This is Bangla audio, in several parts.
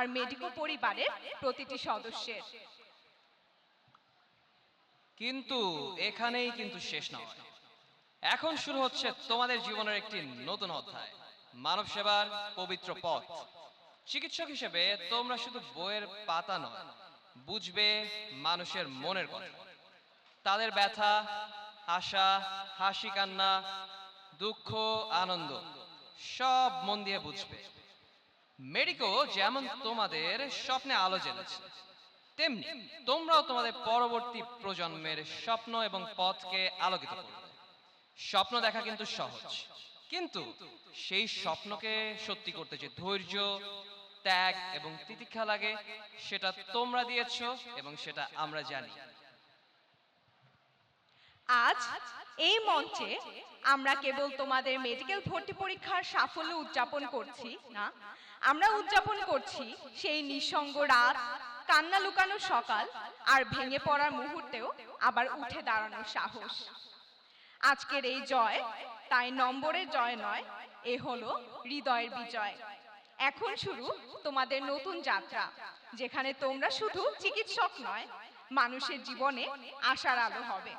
আর মেডিকো পরিবারের প্রতিটি সদস্যের। কিন্তু এখানেই কিন্তু শেষ নয়। এখন শুরু হচ্ছে তোমাদের জীবনের একটি নতুন অধ্যায়, মানব সেবার পবিত্র পথ। চিকিৎসক হিসেবে তোমরা শুধু বইয়ের পাতা নয়, বুঝবে মানুষের মনের কথা, তাদের ব্যথা, আশা, হাসি কান্না, দুঃখ, আনন্দ সব মন দিয়ে বুঝবে। মেডিকো যেমন তোমাদের স্বপ্নে আলো জ্বেলেছে, তেমনি তোমরাও তোমাদের পরবর্তী প্রজন্মের স্বপ্ন এবং পথকে আলোকিত করবে। স্বপ্ন দেখা কিন্তু সহজ, কিন্তু সেই স্বপ্নকে সত্যি করতে যে ধৈর্য, ত্যাগ এবং তিতিক্ষা লাগে, সেটা তোমরা দিয়েছো এবং সেটা আমরা জানি। আজ এই মঞ্চে আমরা কেবল তোমাদের মেডিকেল ভর্তি পরীক্ষার সাফল্য উদযাপন করছি না, আমরা উদযাপন করছি সেই নিঃসঙ্গ রাত, কান্না লুকানো সকাল আর ভেঙে পড়ার মুহূর্তেও আবার উঠে দাঁড়ানোর সাহস। আজকের এই জয় তাই নম্বরের জয় নয়, এ হলো হৃদয়ের বিজয়। এখন শুরু তোমাদের নতুন যাত্রা, যেখানে তোমরা শুধু চিকিৎসক নয়, মানুষের জীবনে আশার আলো হবে।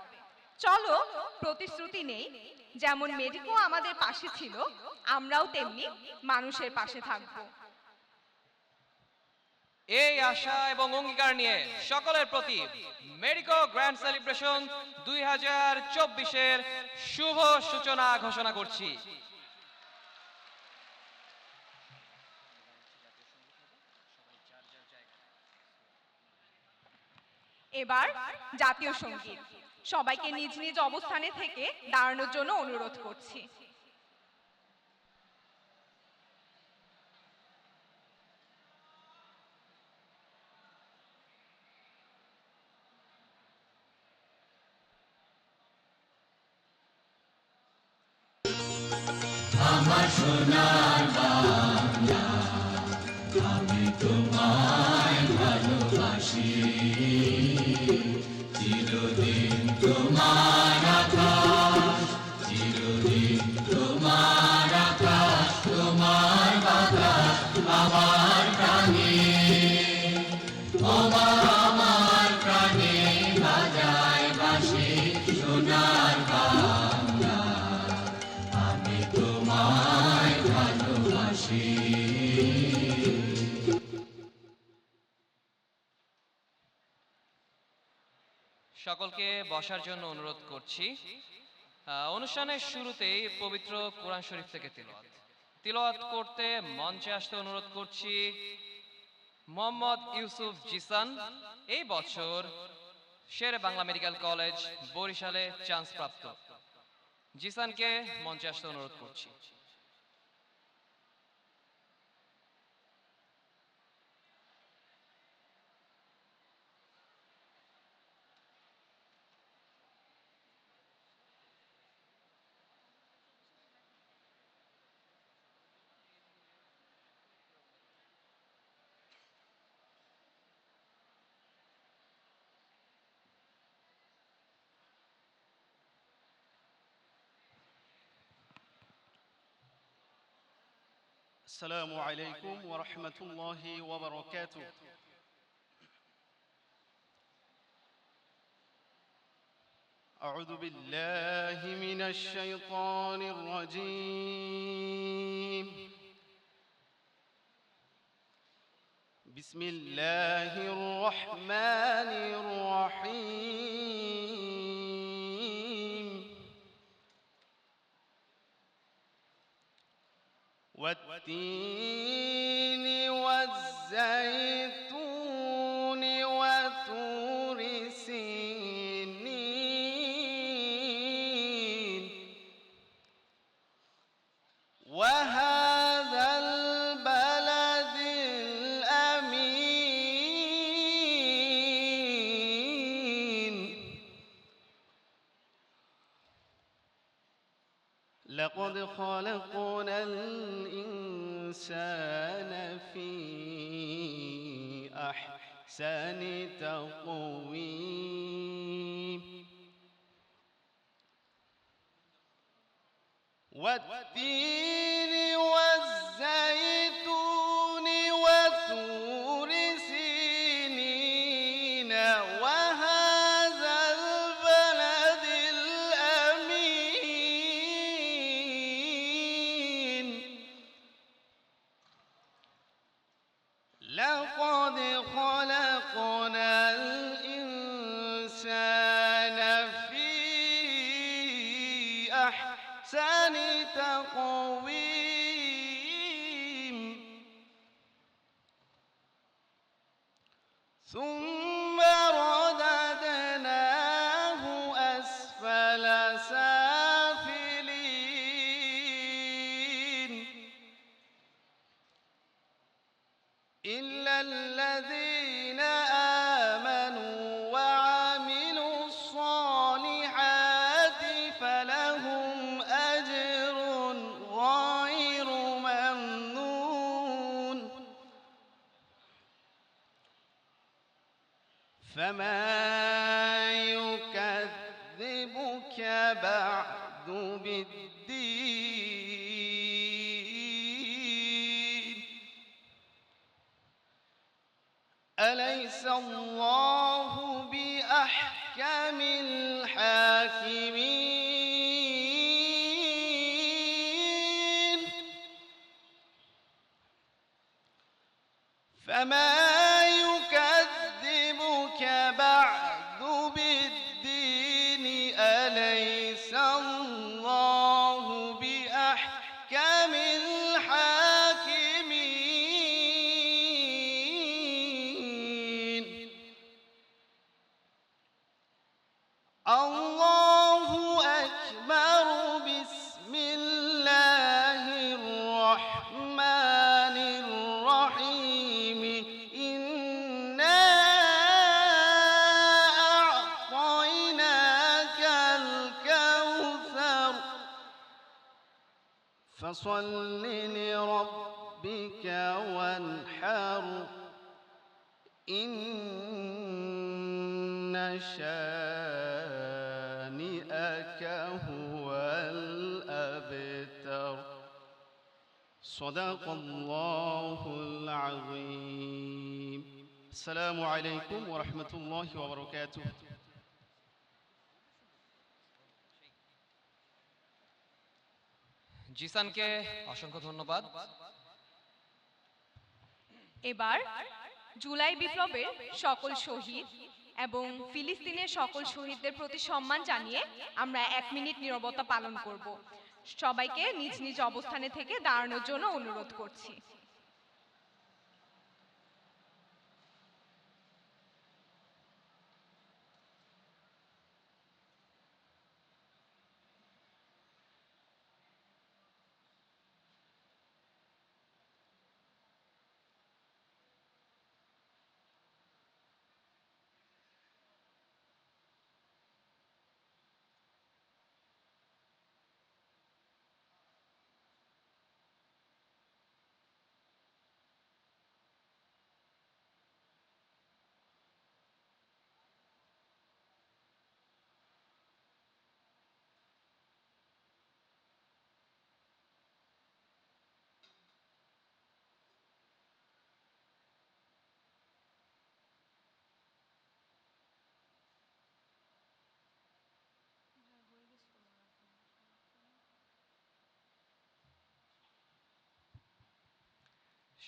চলো প্রতিশ্রুতি নেই, যেমন মেডিকো আমাদের পাশে ছিল, আমরাও তেমনি মানুষের পাশে থাকব। এই আশা এবং অঙ্গীকার নিয়ে সকলের প্রতি মেডিকো গ্র্যান্ড সেলিব্রেশন 2024-এর শুভ সূচনা ঘোষণা করছি। এবার জাতীয় সঙ্গীত, সবাইকে নিজ নিজ অবস্থানে থেকে দাঁড়ানোর জন্য অনুরোধ করছি। আমার সোনার বাংলা, আমি তোমায় ভালোবাসি, চিরদিন তোমার আকাশ, চিরদিন তোমার আকাশ, তোমার বাতাস আমার প্রাণে, আমার প্রাণে বাজায় বাঁশি সোনার বাংলা, আমি তোমায় ভালোবাসি। সকলকে বসার জন্য অনুরোধ করছি। অনুষ্ঠানের শুরুতেই পবিত্র কোরআন শরীফ থেকে তিলাওয়াত করতে মঞ্চে আসতে অনুরোধ করছি মোহাম্মদ ইউসুফ জিসান, এই বছর শেরে বাংলা মেডিকেল কলেজ বরিশালে চান্স প্রাপ্ত। জিসানকে মঞ্চে আসতে অনুরোধ করছি। السلام عليكم ورحمة الله وبركاته. أعوذ بالله من الشيطان الرجيم. بسم الله الرحمن الرحيم. والتين والزيتون وطور سينين وهذا البلد الأمين لقد خلقنا الإنسان في أحسن تقويم والتين والزيتون وطور لقد خلقنا الإنسان في أحسن تقويم ثم رددناه أسفل سافلين إلا الذين آمنوا وعملوا الصالحات فلهم أجر غير ممنون فما يكذبك بعد بالدين أليس الله بأحكم الحاكمين فما يكذبك بعد بالدين أليس الله بأحكم الحاكمين الله أكبر بسم الله الرحمن الرحيم إنا أعطيناك الكوثر فصل لربك وانحر إن شانئك هو الأبتر صدق الله العظيم السلام عليكم ورحمة الله وبركاته জিসানকে অসংখ্য ধন্যবাদ। এবার জুলাই বিপ্লবের সকল শহীদ এবং ফিলিস্তিনের সকল শহীদদের প্রতি সম্মান জানিয়ে আমরা 1 মিনিট নীরবতা পালন করব। সবাইকে নিজ নিজ অবস্থানে থেকে দাঁড়ানোর জন্য অনুরোধ করছি।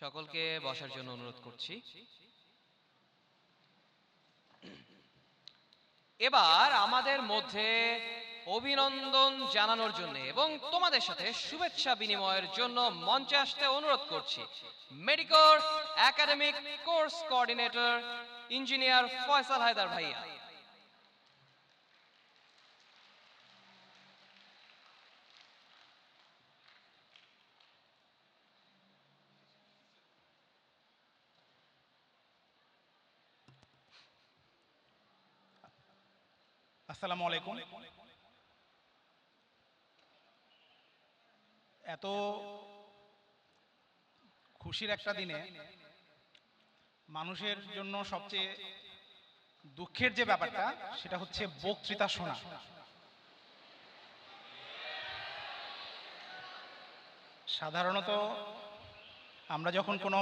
সকলকে বসার জন্য অনুরোধ করছি। এবার আমাদের মধ্যে অভিনন্দন জানানোর জন্য এবং তোমাদের সাথে শুভেচ্ছা বিনিময়ের জন্য মঞ্চে আসতে অনুরোধ করছি মেডিকোর academic course coordinator engineer Faisal Haider ভাইয়া। আসসালামু আলাইকুম। এত খুশির একটা দিনে মানুষের জন্য সবচেয়ে দুঃখের যে ব্যাপারটা সেটা হচ্ছে বক্তৃতা শোনা। সাধারণত আমরা যখন কোনো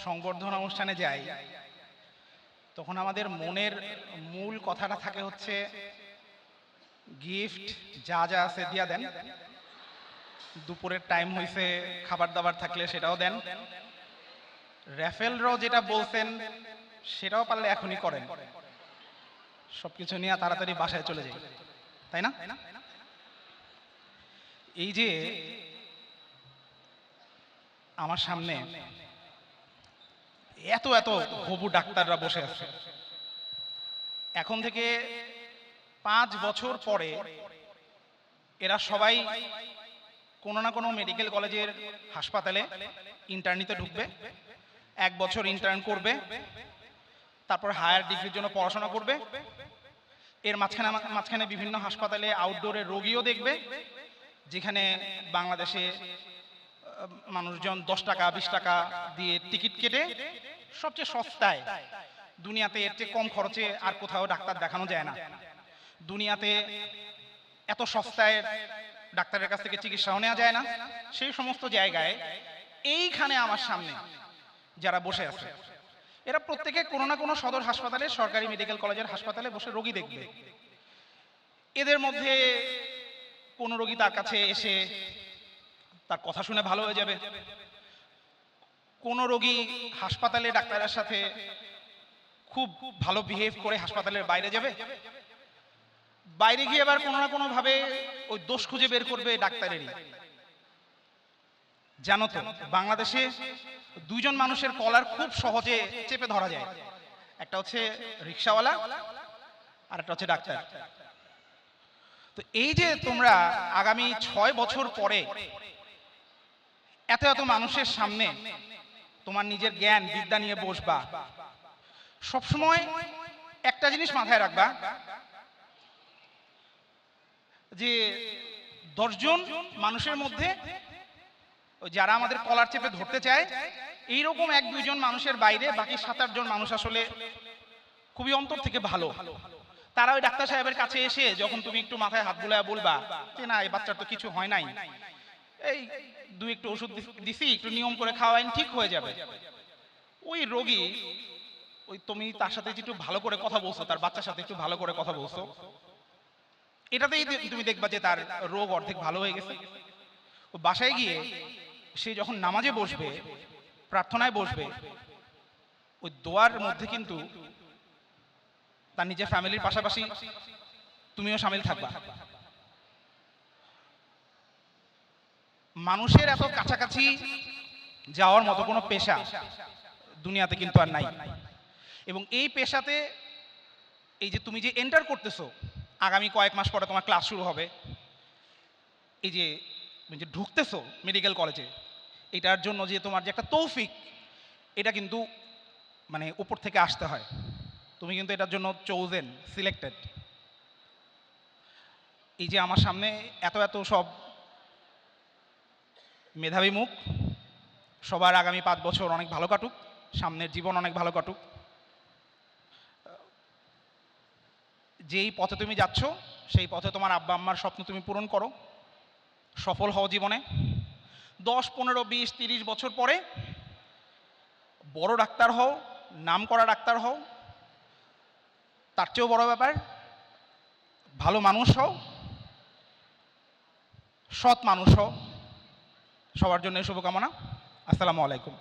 সংবর্ধনা অনুষ্ঠানে যাই তখন আমাদের মনের মূল কথাটা থাকে হচ্ছে গিফট যা যা আছে দিয়া দেন, দুপুরের টাইম হয়েছে খাবার দাবার থাকলে সেটাও দেন, র্যাফেল র যেটা বলছেন সেটাও পারলে এখনই করেন, সবকিছু নিয়ে তাড়াতাড়ি বাসায় চলে যাই, তাই না? এই যে আমার সামনে এত এত হবু ডাক্তাররা বসে আছে, এখন থেকে 5 বছর পরে এরা সবাই কোনো না কোনো মেডিকেল কলেজের হাসপাতালে ইন্টার্নিতে ঢুকবে, 1 বছর ইন্টার্ন করবে, তারপর হায়ার ডিগ্রির জন্য পড়াশোনা করবে, এর মাঝখানে বিভিন্ন হাসপাতালে আউটডোরে রোগীও দেখবে, যেখানে বাংলাদেশে মানুষজন 10 টাকা 20 টাকা দিয়ে টিকিট কেটে সবচেয়ে সস্তায়, দুনিয়াতে এর চেয়ে কম খরচে আর কোথাও ডাক্তার দেখানো যায় না, দুনিয়াতে এত সস্তায় ডাক্তারের কাছ থেকে চিকিৎসাও নেওয়া যায় না, সেই সমস্ত জায়গায় এইখানে আমার সামনে যারা বসে আছে এরা প্রত্যেকে কোনো না কোনো সদর হাসপাতালে, সরকারি মেডিকেল কলেজের হাসপাতালে বসে রোগী দেখবে। এদের মধ্যে কোন রোগী তার কাছে এসে তার কথা শুনে ভালো হয়ে যাবে, কোন রোগী হাসপাতালে ডাক্তারের সাথে খুব ভালো বিহেভ করে হাসপাতালের বাইরে যাবে, বাইরে গিয়ে আবার কোনো না কোনো ভাবে ওই দোষ খুঁজে বের করবে ডাক্তারেরই। জানো তো বাংলাদেশে 2 জন মানুষের কলার খুব সহজে চেপে ধরা যায়, একটা হচ্ছে রিকশাওয়ালা আর একটা হচ্ছে ডাক্তার। তো এই যে তোমরা আগামী 6 বছর পরে এত এত মানুষের সামনে তোমার নিজের জ্ঞান বিদ্যা নিয়ে বসবা, সবসময় একটা জিনিস মাথায় রাখবা যে 10 জন মানুষের মধ্যে যারা আমাদের কলার চেপে ধরতে চায়, এইরকম 1-2 জন মানুষের বাইরে বাকি 7-8 জন মানুষ আসলে খুবই অন্তর থেকে ভালো। তারা ওই ডাক্তার সাহেবের কাছে এসে যখন তুমি একটু মাথায় হাত বুলায় বলবা যে না এই বাচ্চার তো কিছু হয় নাই, এই 2 ওষুধ দিছি, একটু নিয়ম করে খাওয়াইন, ঠিক হয়ে যাবে, ওই রোগী ওই তুমি তার সাথে একটু ভালো করে কথা বলছো, তার বাচ্চার সাথে একটু ভালো করে কথা বলছো, এটাতেই তুমি দেখবা যে তার রোগ অর্ধেক ভালো হয়ে গেছে। ও বাসায় গিয়ে সে যখন নামাজে বসবে, প্রার্থনায় বসবে, ওই দোয়ার মধ্যে কিন্তু তার নিজের ফ্যামিলির পাশাপাশি তুমিও শামিল থাকবা। মানুষের এত কাছাকাছি যাওয়ার মতো কোনো পেশা দুনিয়াতে কিন্তু আর নাই, এবং এই পেশাতে এই যে তুমি যে এন্টার করতেছো, আগামী কয়েক মাস পরে তোমার ক্লাস শুরু হবে, এই যে তুমি যে ঢুকতেছো মেডিকেল কলেজে, এটার জন্য যে তোমার যে একটা তৌফিক, এটা কিন্তু মানে উপর থেকে আসতে হয়, তুমি কিন্তু এটার জন্য চোজেন, সিলেক্টেড। এই যে আমার সামনে এত এত সব মেধাবী মুখ, সবার আগামী 5 বছর অনেক ভালো কাটুক, সামনের জীবন অনেক ভালো কাটুক। যেই পথে তুমি যাচ্ছ সেই পথে তোমার আব্বা আম্মার স্বপ্ন তুমি পূরণ করো, সফল হও জীবনে। 10, 15, 20, 30 বছর পরে বড় ডাক্তার হও, নামকরা ডাক্তার হও, তার চেয়েও বড় ব্যাপার ভালো মানুষ হও, সৎ মানুষ হও। সবার জন্য শুভকামনা। আসসালামু আলাইকুম।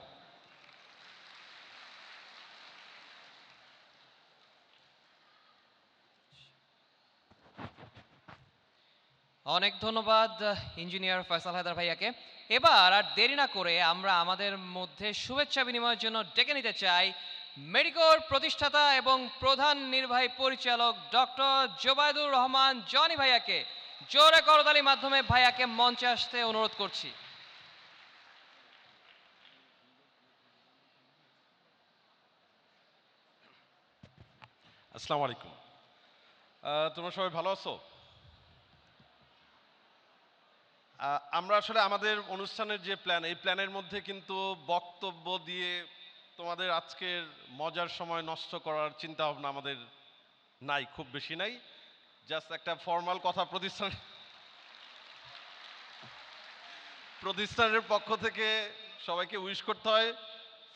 অনেক ধন্যবাদ ইঞ্জিনিয়ার ফয়সাল হায়দার ভাইয়াকে। এবার আর দেরি না করে আমরা আমাদের মধ্যে শুভেচ্ছা বিনিময়ের জন্য ডেকে নিতে চাই মেডিকোর প্রতিষ্ঠাতা এবং প্রধান নির্বাহী পরিচালক ডক্টর জোবায়দুর রহমান জনি ভাইয়াকে। জোরে করতালির মাধ্যমে ভাইয়াকে মঞ্চে আসতে অনুরোধ করছি। আসসালামু আলাইকুম। তোমরা সবাই ভালো আছো? আমরা আসলে আমাদের অনুষ্ঠানের যে প্ল্যান, এই প্ল্যানের মধ্যে কিন্তু বক্তব্য দিয়ে তোমাদের আজকের মজার সময় নষ্ট করার চিন্তা ভাবনা আমাদের নাই, খুব বেশি নাই। জাস্ট একটা ফর্মাল কথা প্রতিষ্ঠানের পক্ষ থেকে সবাইকে উইশ করতে হয়।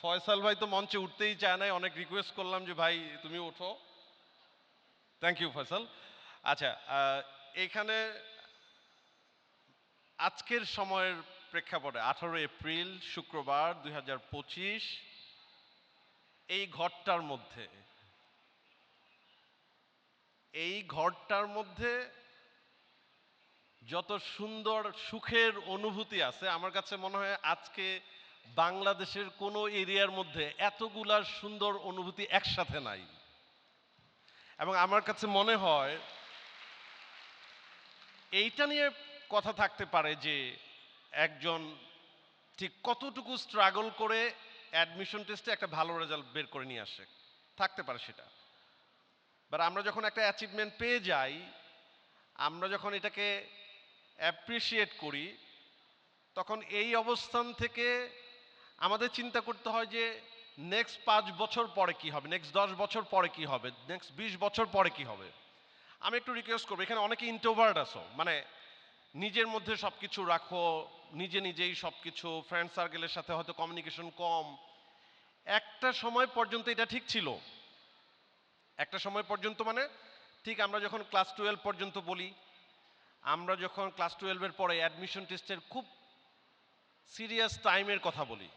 ফয়সাল ভাই তো মঞ্চে উঠতেই চায় নাই, অনেক রিকোয়েস্ট করলাম যে ভাই তুমি ওঠো। Thank you Faisal. আচ্ছা, এইখানে আজকের সময়ের প্রেক্ষাপটে 18 এপ্রিল শুক্রবার 2025 এই ঘরটার মধ্যে যত সুন্দর সুখের অনুভূতি আছে, আমার কাছে মনে হয় আজকে বাংলাদেশের কোনো এরিয়ার মধ্যে এতগুলা সুন্দর অনুভূতি একসাথে নাই। এবং আমার কাছে মনে হয় এইটা নিয়ে কথা থাকতে পারে যে একজন ঠিক কতটুকু স্ট্রাগল করে অ্যাডমিশন টেস্টে একটা ভালো রেজাল্ট বের করে নিয়ে আসে, থাকতে পারে সেটা। বাট আমরা যখন একটা অ্যাচিভমেন্ট পেয়ে যাই, আমরা যখন এটাকে অ্যাপ্রিসিয়েট করি, তখন এই অবস্থান থেকে আমাদের চিন্তা করতে হয় যে নেক্সট 5 বছর পরে কি হবে, নেক্সট 10 বছর পরে কি হবে, নেক্সট 20 বছর পরে কি হবে। আমি একটু রিকোয়েস্ট করবো, এখানে অনেকে ইন্ট্রোভার্ট আছো, মানে নিজের মধ্যে সব কিছু রাখো, নিজেই সব কিছু, ফ্রেন্ড সার্কেলের সাথে হয়তো কমিউনিকেশন কম। একটা সময় পর্যন্ত এটা ঠিক ছিল, একটা সময় পর্যন্ত মানে ঠিক আমরা যখন ক্লাস 12 পর্যন্ত বলি, আমরা যখন ক্লাস 12-এর পরে অ্যাডমিশন টেস্টের খুব সিরিয়াস টাইমের কথা বলি,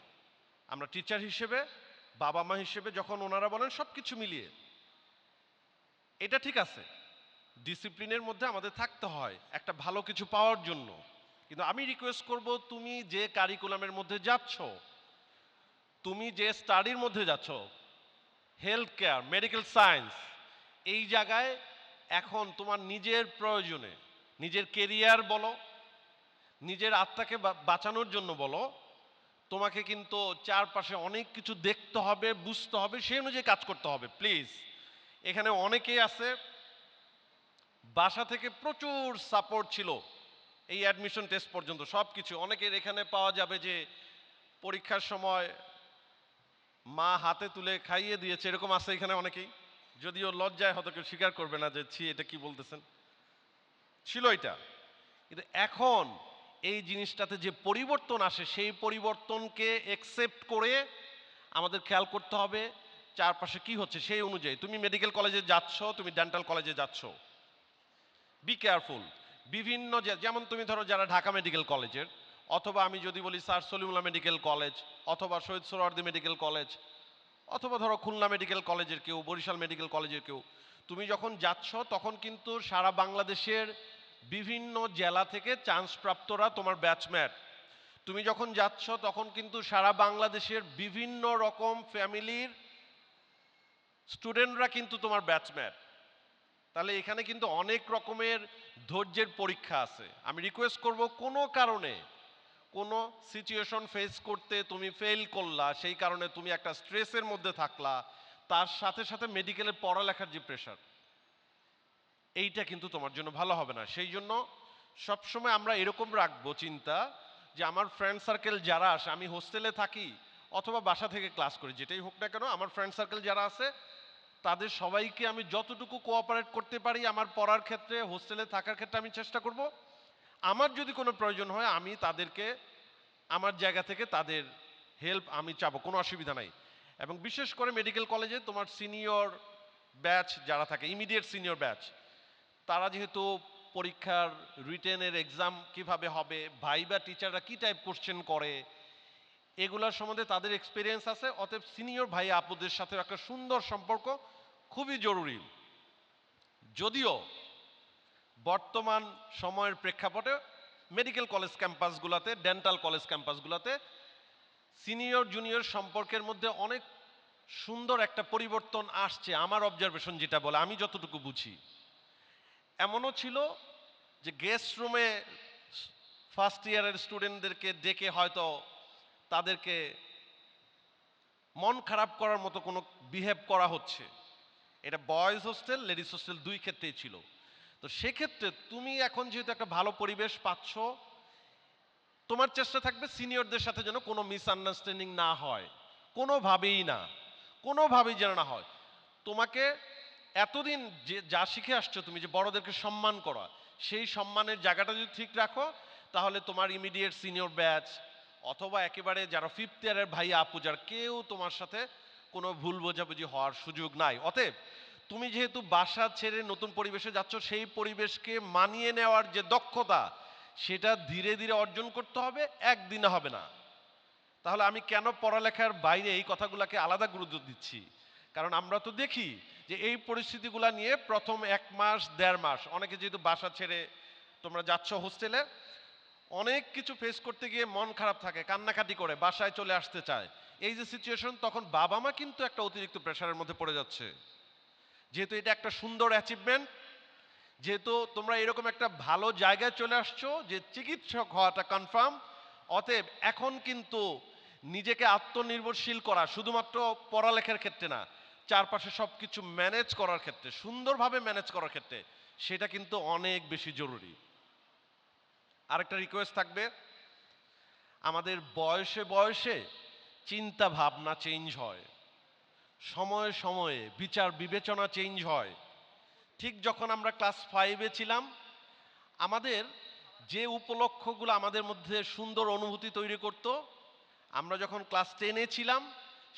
আমরা টিচার হিসেবে, বাবা মা হিসেবে যখন ওনারা বলেন সব কিছু মিলিয়ে এটা ঠিক আছে, ডিসিপ্লিনের মধ্যে আমাদের থাকতে হয় একটা ভালো কিছু পাওয়ার জন্য। কিন্তু আমি রিকোয়েস্ট করব, তুমি যে কারিকুলামের মধ্যে যাচ্ছ, তুমি যে স্টাডির মধ্যে যাচ্ছ, হেলথ কেয়ার, মেডিকেল সায়েন্স, এই জায়গায় এখন তোমার নিজের প্রয়োজনে, নিজের কেরিয়ার বলো, নিজের আত্মাকে বাঁচানোর জন্য বলো, তোমাকে কিন্তু চারপাশে অনেক কিছু দেখতে হবে, বুঝতে হবে, সেই অনুযায়ী কাজ করতে হবে। প্লিজ, এখানে অনেকেই আছে বাসা থেকে প্রচুর সাপোর্ট ছিল এই অ্যাডমিশন টেস্ট পর্যন্ত, সব কিছু অনেকের এখানে পাওয়া যাবে যে পরীক্ষার সময় মা হাতে তুলে খাইয়ে দিয়েছে, এরকম আছে এখানে অনেকেই, যদিও লজ্জায় হয়তো কেউ স্বীকার করবে না যে ছি এটা কি বলতেছেন, ছিল এটা। কিন্তু এখন এই জিনিসটাতে যে পরিবর্তন আসে, সেই পরিবর্তনকে একসেপ্ট করে আমাদের খেয়াল করতে হবে চারপাশে কি হচ্ছে সেই অনুযায়ী। তুমি মেডিকেল কলেজে যাচ্ছ, তুমি ডেন্টাল কলেজে যাচ্ছ, বি কেয়ারফুল। বিভিন্ন যেমন তুমি ধরো যারা ঢাকা মেডিকেল কলেজের, অথবা আমি যদি বলি স্যার সলিমুল্লাহ মেডিকেল কলেজ, অথবা শহীদ সোহরাওয়ার্দী মেডিকেল কলেজ, অথবা ধরো খুলনা মেডিকেল কলেজের কেউ, বরিশাল মেডিকেল কলেজের কেউ, তুমি যখন যাচ্ছ তখন কিন্তু সারা বাংলাদেশের বিভিন্ন জেলা থেকে চান্সপ্রাপ্তরা তোমার ব্যাচমেট। তুমি যখন যাচ্ছ তখন কিন্তু সারা বাংলাদেশের বিভিন্ন রকম ফ্যামিলির স্টুডেন্টরা কিন্তু তোমার ব্যাচমেট। তাহলে এখানে কিন্তু অনেক রকমের ধৈর্যের পরীক্ষা আছে। আমি রিকোয়েস্ট করব, কোনো কারণে কোনো সিচুয়েশন ফেস করতে তুমি ফেল করলা, সেই কারণে তুমি একটা স্ট্রেসের মধ্যে থাকলা, তার সাথে সাথে মেডিকেলের পড়ালেখার যে প্রেশার, এইটা কিন্তু তোমার জন্য ভালো হবে না। সেই জন্য সবসময় আমরা এরকম রাখবো চিন্তা যে আমার ফ্রেন্ড সার্কেল যারা আসে, আমি হোস্টেলে থাকি অথবা বাসা থেকে ক্লাস করি, যেটাই হোক না কেন, আমার ফ্রেন্ড সার্কেল যারা আছে তাদের সবাইকে আমি যতটুকু কোঅপারেট করতে পারি আমার পড়ার ক্ষেত্রে, হোস্টেলে থাকার ক্ষেত্রে আমি চেষ্টা করব। আমার যদি কোনো প্রয়োজন হয় আমি তাদেরকে আমার জায়গা থেকে তাদের হেল্প আমি চাবো, কোনো অসুবিধা নাই। এবং বিশেষ করে মেডিকেল কলেজে তোমার সিনিয়র ব্যাচ যারা থাকে, ইমিডিয়েট সিনিয়র ব্যাচ, তারা যেহেতু পরীক্ষার রিটেনের এক্সাম কিভাবে হবে, ভাইবা টিচাররা কি টাইপ কোশ্চেন করে, এগুলোর সম্বন্ধে তাদের এক্সপিরিয়েন্স আছে। অতএব সিনিয়র ভাই আপুদের সাথে একটা সুন্দর সম্পর্ক খুবই জরুরি। যদিও বর্তমান সময়ের প্রেক্ষাপটে মেডিকেল কলেজ ক্যাম্পাসগুলোতে, ডেন্টাল কলেজ ক্যাম্পাসগুলোতে সিনিয়র জুনিয়র সম্পর্কের মধ্যে অনেক সুন্দর একটা পরিবর্তন আসছে, আমার অবজারভেশন যেটা বলে, আমি যতটুকু বুঝি। এমনও ছিল যে গেস্ট রুমে ফার্স্ট ইয়ারের স্টুডেন্টদেরকে ডেকে হয়তো তাদেরকে মন খারাপ করার মতো কোনো বিহেভ করা হচ্ছে। এটা বয়েজ হোস্টেল, লেডিস হোস্টেল দুই ক্ষেত্রেই ছিল। তো সেক্ষেত্রে তুমি এখন যেহেতু একটা ভালো পরিবেশ পাচ্ছ, তোমার চেষ্টা থাকবে সিনিয়রদের সাথে যেন কোনো মিসআন্ডারস্ট্যান্ডিং না হয়, কোনোভাবেই না, কোনোভাবেই যেন না হয়। তোমাকে এতদিন যে যা শিখে আসছো তুমি, যে বড়দেরকে সম্মান করা, সেই সম্মানের জায়গাটা যদি ঠিক রাখো, তাহলে তোমার ইমিডিয়েট সিনিয়র ব্যাচ অথবা একেবারে যারা ফিফথ ইয়ারের ভাই আপু, যারা কেউ তোমার সাথে কোনো ভুল বোঝাবুঝি হওয়ার সুযোগ নাই। অতএব তুমি যেহেতু বাসা ছেড়ে নতুন পরিবেশে যাচ্ছ, সেই পরিবেশকে মানিয়ে নেওয়ার যে দক্ষতা, সেটা ধীরে ধীরে অর্জন করতে হবে, একদিনে হবে না। তাহলে আমি কেন পড়ালেখার বাইরে এই কথাগুলোকে আলাদা গুরুত্ব দিচ্ছি? কারণ আমরা তো দেখি যে এই পরিস্থিতিগুলা নিয়ে প্রথম 1 মাস 1.5 মাস অনেকে যেহেতু বাসা ছেড়ে তোমরা যাচ্ছ হোস্টেলে, অনেক কিছু ফেস করতে গিয়ে মন খারাপ থাকে, কান্নাকাটি করে বাসায় চলে আসতে চায়। এই যে সিচুয়েশন, তখন বাবা মা কিন্তু একটা অতিরিক্ত প্রেশারের মধ্যে পড়ে যাচ্ছে। যেহেতু এটা একটা সুন্দর অ্যাচিভমেন্ট, যেহেতু তোমরা এরকম একটা ভালো জায়গায় চলে আসছো যে চিকিৎসক হওয়াটা কনফার্ম, অতএব এখন কিন্তু নিজেকে আত্মনির্ভরশীল করা শুধুমাত্র পড়ালেখার ক্ষেত্রে না, চারপাশে সব কিছু ম্যানেজ করার ক্ষেত্রে, সুন্দরভাবে ম্যানেজ করার ক্ষেত্রে সেটা কিন্তু অনেক বেশি জরুরি। আরেকটা রিকোয়েস্ট থাকবে, আমাদের বয়সে বয়সে চিন্তা ভাবনা চেঞ্জ হয়, সময়ে সময়ে বিচার বিবেচনা চেঞ্জ হয়। ঠিক যখন আমরা ক্লাস 5-এ ছিলাম, আমাদের যে উপলক্ষগুলো আমাদের মধ্যে সুন্দর অনুভূতি তৈরি করত, আমরা যখন ক্লাস 10-এ ছিলাম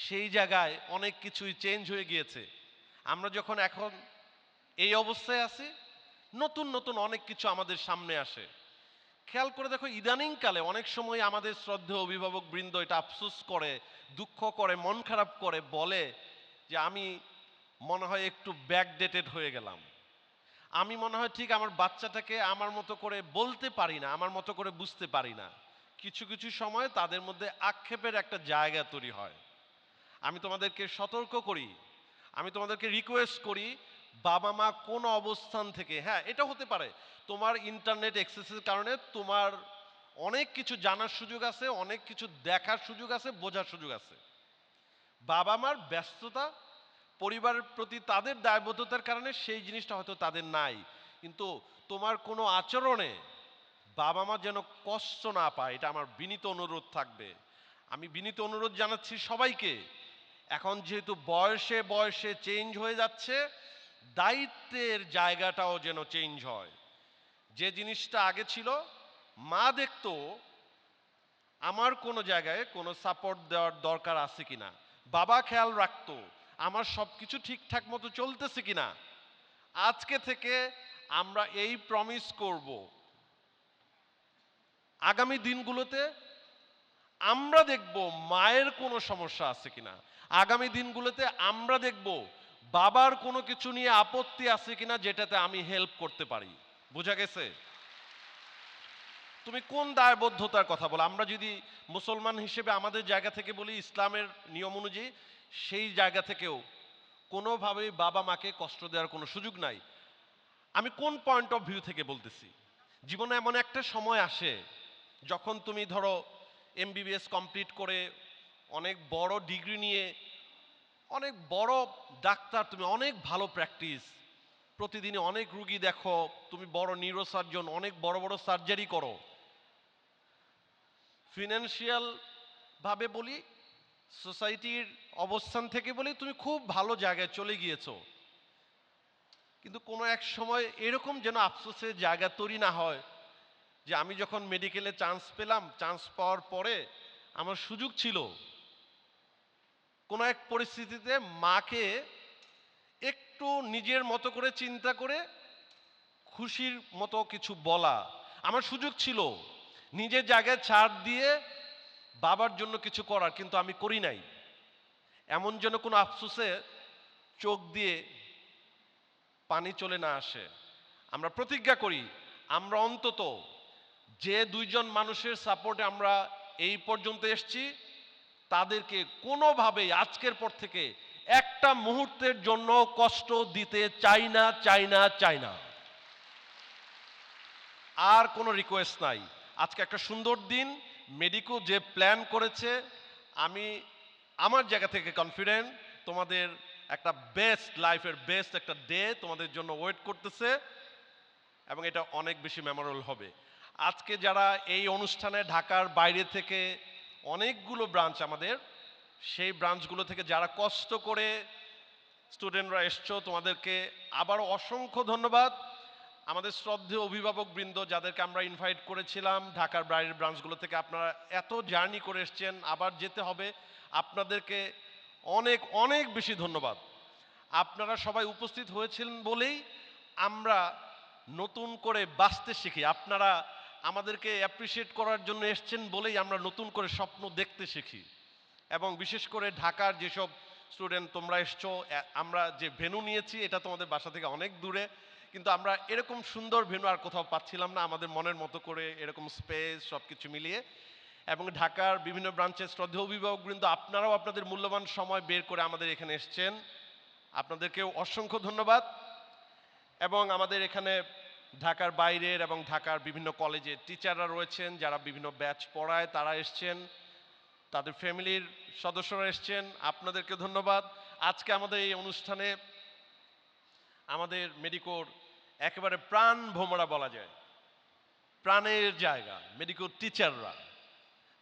সেই জায়গায় অনেক কিছুই চেঞ্জ হয়ে গিয়েছে। আমরা যখন এখন এই অবস্থায় আছি, নতুন নতুন অনেক কিছু আমাদের সামনে আসে। খেয়াল করে দেখো, ইদানিংকালে অনেক সময় আমাদের শ্রদ্ধেয় অভিভাবক বৃন্দ এটা আফসোস করে, দুঃখ করে, মন খারাপ করে, বলে যে আমি মনে হয় একটু ব্যাকডেটেড হয়ে গেলাম, আমি মনে হয় ঠিক আমার বাচ্চাটাকে আমার মতো করে বলতে পারি না, আমার মতো করে বুঝতে পারি না। কিছু কিছু সময় তাদের মধ্যে আক্ষেপের একটা জায়গা তৈরি হয়। আমি তোমাদেরকে সতর্ক করি, আমি তোমাদেরকে রিকোয়েস্ট করি, বাবা মা কোন অবস্থান থেকে, হ্যাঁ এটা হতে পারে তোমার ইন্টারনেট অ্যাক্সেসের কারণে তোমার অনেক কিছু জানার সুযোগ আছে, অনেক কিছু দেখার সুযোগ আছে, বোঝার সুযোগ আছে। বাবা মার ব্যস্ততা, পরিবারের প্রতি তাদের দায়বদ্ধতার কারণে সেই জিনিসটা হয়তো তাদের নাই। কিন্তু তোমার কোনো আচরণে বাবা মা যেন কষ্ট না পায়, এটা আমার বিনীত অনুরোধ থাকবে। আমি বিনীত অনুরোধ জানাচ্ছি সবাইকে, এখন যেহেতু বয়সে বয়সে চেঞ্জ হয়ে যাচ্ছে, দায়িত্বের জায়গাটাও যেন চেঞ্জ হয়। যে জিনিসটা আগে ছিল, মা দেখতো আমার কোনো জায়গায় কোনো সাপোর্ট দেওয়ার দরকার আছে কিনা, বাবা খেয়াল রাখতো আমার সব কিছু ঠিকঠাক মতো চলতেছে কিনা। আজকে থেকে আমরা এই প্রমিস করব, আগামী দিনগুলোতে আমরা দেখব মায়ের কোনো সমস্যা আছে কিনা, আগামী দিনগুলোতে আমরা দেখব বাবার কোনো কিছু নিয়ে আপত্তি আছে কিনা যেটাতে আমি হেল্প করতে পারি। বোঝা গেছে? তুমি কোন দায়বদ্ধতার কথা বলো? আমরা যদি মুসলমান হিসেবে আমাদের জায়গা থেকে বলি, ইসলামের নিয়ম অনুযায়ী সেই জায়গা থেকেও কোনোভাবেই বাবা মাকে কষ্ট দেওয়ার কোনো সুযোগ নাই। আমি কোন পয়েন্ট অফ ভিউ থেকে বলতেছি, জীবনে এমন একটা সময় আসে যখন তুমি ধরো এমবিবিএস কমপ্লিট করে অনেক বড় ডিগ্রি নিয়ে অনেক বড় ডাক্তার, তুমি অনেক ভালো প্র্যাকটিস, প্রতিদিনে অনেক রুগী দেখো, তুমি বড় নিউরোসার্জন, অনেক বড় বড় সার্জারি করো, ফিনান্সিয়াল ভাবে বলি, সোসাইটির অবস্থান থেকে বলি, তুমি খুব ভালো জায়গায় চলে গিয়েছো। কিন্তু কোনো এক সময় এরকম যেন আফসোসের জায়গা তৈরি না হয় যে আমি যখন মেডিকেলে চান্স পেলাম, চান্স পাওয়ার পরে আমার সুযোগ ছিল কোনো এক পরিস্থিতিতে মাকে একটু নিজের মতো করে চিন্তা করে খুশির মতো কিছু বলা, আমার সুযোগ ছিল নিজের জায়গায় ছাড় দিয়ে বাবার জন্য কিছু করার, কিন্তু আমি করি নাই। এমন যেন কোনো আফসোসে চোখ দিয়ে পানি চলে না আসে। আমরা প্রতিজ্ঞা করি, আমরা অন্তত যে 2 জন মানুষের সাপোর্টে আমরা এই পর্যন্ত এসেছি, তাদেরকে কোনোভাবেই আজকের পর থেকে একটা মুহূর্তের জন্য কষ্ট দিতে চাই না, চাই না, চাই না। আর কোনো রিকোয়েস্ট নাই। আজকে একটা সুন্দর দিন, মেডিকো যে প্ল্যান করেছে, আমি আমার জায়গা থেকে কনফিডেন্ট তোমাদের একটা বেস্ট লাইফের বেস্ট একটা ডে তোমাদের জন্য ওয়েট করতেছে এবং এটা অনেক বেশি মেমোরেবল হবে। আজকে যারা এই অনুষ্ঠানে ঢাকার বাইরে থেকে অনেকগুলো ব্রাঞ্চ আমাদের, সেই ব্রাঞ্চগুলো থেকে যারা কষ্ট করে স্টুডেন্টরা এসছো, তোমাদেরকে আবারও অসংখ্য ধন্যবাদ। আমাদের শ্রদ্ধেয় অভিভাবক বৃন্দ যাদেরকে আমরা ইনভাইট করেছিলাম ঢাকার বাইরের ব্রাঞ্চগুলো থেকে, আপনারা এত জার্নি করে এসছেন, আবার যেতে হবে, আপনাদেরকে অনেক অনেক বেশি ধন্যবাদ। আপনারা সবাই উপস্থিত হয়েছিলেন বলেই আমরা নতুন করে বাঁচতে শিখি। আপনারা আমাদেরকে অ্যাপ্রিসিয়েট করার জন্য এসছেন বলেই আমরা নতুন করে স্বপ্ন দেখতে শিখি। এবং বিশেষ করে ঢাকার যেসব স্টুডেন্ট তোমরা এসছো, আমরা যে ভেন্যু নিয়েছি এটা তোমাদের বাসা থেকে অনেক দূরে, কিন্তু আমরা এরকম সুন্দর ভেন্যু আর কোথাও পাচ্ছিলাম না আমাদের মনের মতো করে, এরকম স্পেস সব কিছু মিলিয়ে। এবং ঢাকার বিভিন্ন ব্রাঞ্চের শ্রদ্ধেয় অভিভাবকবৃন্দ, আপনারাও আপনাদের মূল্যবান সময় বের করে আমাদের এখানে এসছেন, আপনাদেরকেও অসংখ্য ধন্যবাদ। এবং আমাদের এখানে ঢাকার বাইরের এবং ঢাকার বিভিন্ন কলেজের টিচাররা রয়েছেন যারা বিভিন্ন ব্যাচ পড়ায়, তারা এসছেন, তাদের ফ্যামিলির সদস্যরা এসছেন, আপনাদেরকে ধন্যবাদ। আজকে আমাদের এই অনুষ্ঠানে আমাদের মেডিকোর একেবারে প্রাণ ভোমরা বলা যায়, প্রাণের জায়গা মেডিকোর টিচাররা,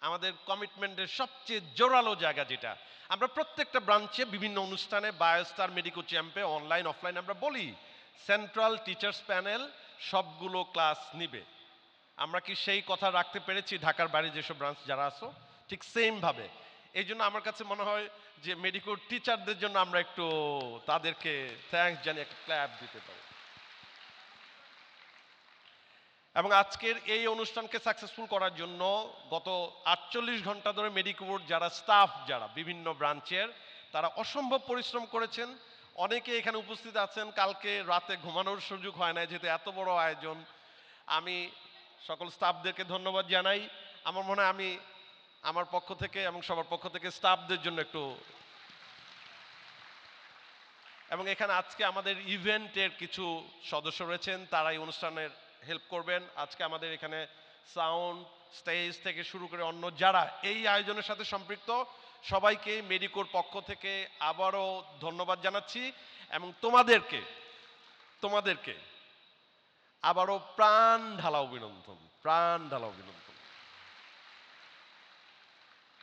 আমাদের কমিটমেন্টের সবচেয়ে জোরালো জায়গা, যেটা আমরা প্রত্যেকটা ব্রাঞ্চে বিভিন্ন অনুষ্ঠানে বায়োস্টার মেডিকো চ্যাম্পে অনলাইন অফলাইন আমরা বলি সেন্ট্রাল টিচার্স প্যানেল সবগুলো ক্লাস নিবে। আমরা কি সেই কথা রাখতে পেরেছি ঢাকার বাইরে যেসব ব্রাঞ্চ যারা আছো? ঠিক সেম ভাবে। এই জন্য আমার কাছে মনে হয় যে মেডিকোর টিচারদের জন্য আমরা একটু তাদেরকে থ্যাঙ্কস জানিয়ে একটা ক্ল্যাপ দিতে পারি। এবং আজকের এই অনুষ্ঠানকে সাকসেসফুল করার জন্য গত 48 ঘন্টা ধরে মেডিকোর যারা স্টাফ, যারা বিভিন্ন ব্রাঞ্চের, তারা অসম্ভব পরিশ্রম করেছেন। অনেকে এখানে উপস্থিত আছেন, কালকে রাতে ঘুমানোর সুযোগ হয় না, যেহেতু এত বড় আয়োজন। আমি সকল স্টাফদেরকে ধন্যবাদ জানাই। আমার মনে হয় আমি আমার পক্ষ থেকে এবং সবার পক্ষ থেকে স্টাফদের জন্য একটু, এবং এখানে আজকে আমাদের ইভেন্টের কিছু সদস্য রয়েছেন, তারা এই অনুষ্ঠানের হেল্প করবেন। আজকে আমাদের এখানে সাউন্ড, স্টেজ থেকে শুরু করে অন্য যারা এই আয়োজনের সাথে সম্পৃক্ত সবাইকে মেডিকোর পক্ষ থেকে আবারও ধন্যবাদ জানাচ্ছি। এবং তোমাদেরকে আবারও প্রাণ ঢালা অভিনন্দন, প্রাণ ঢালা অভিনন্দন।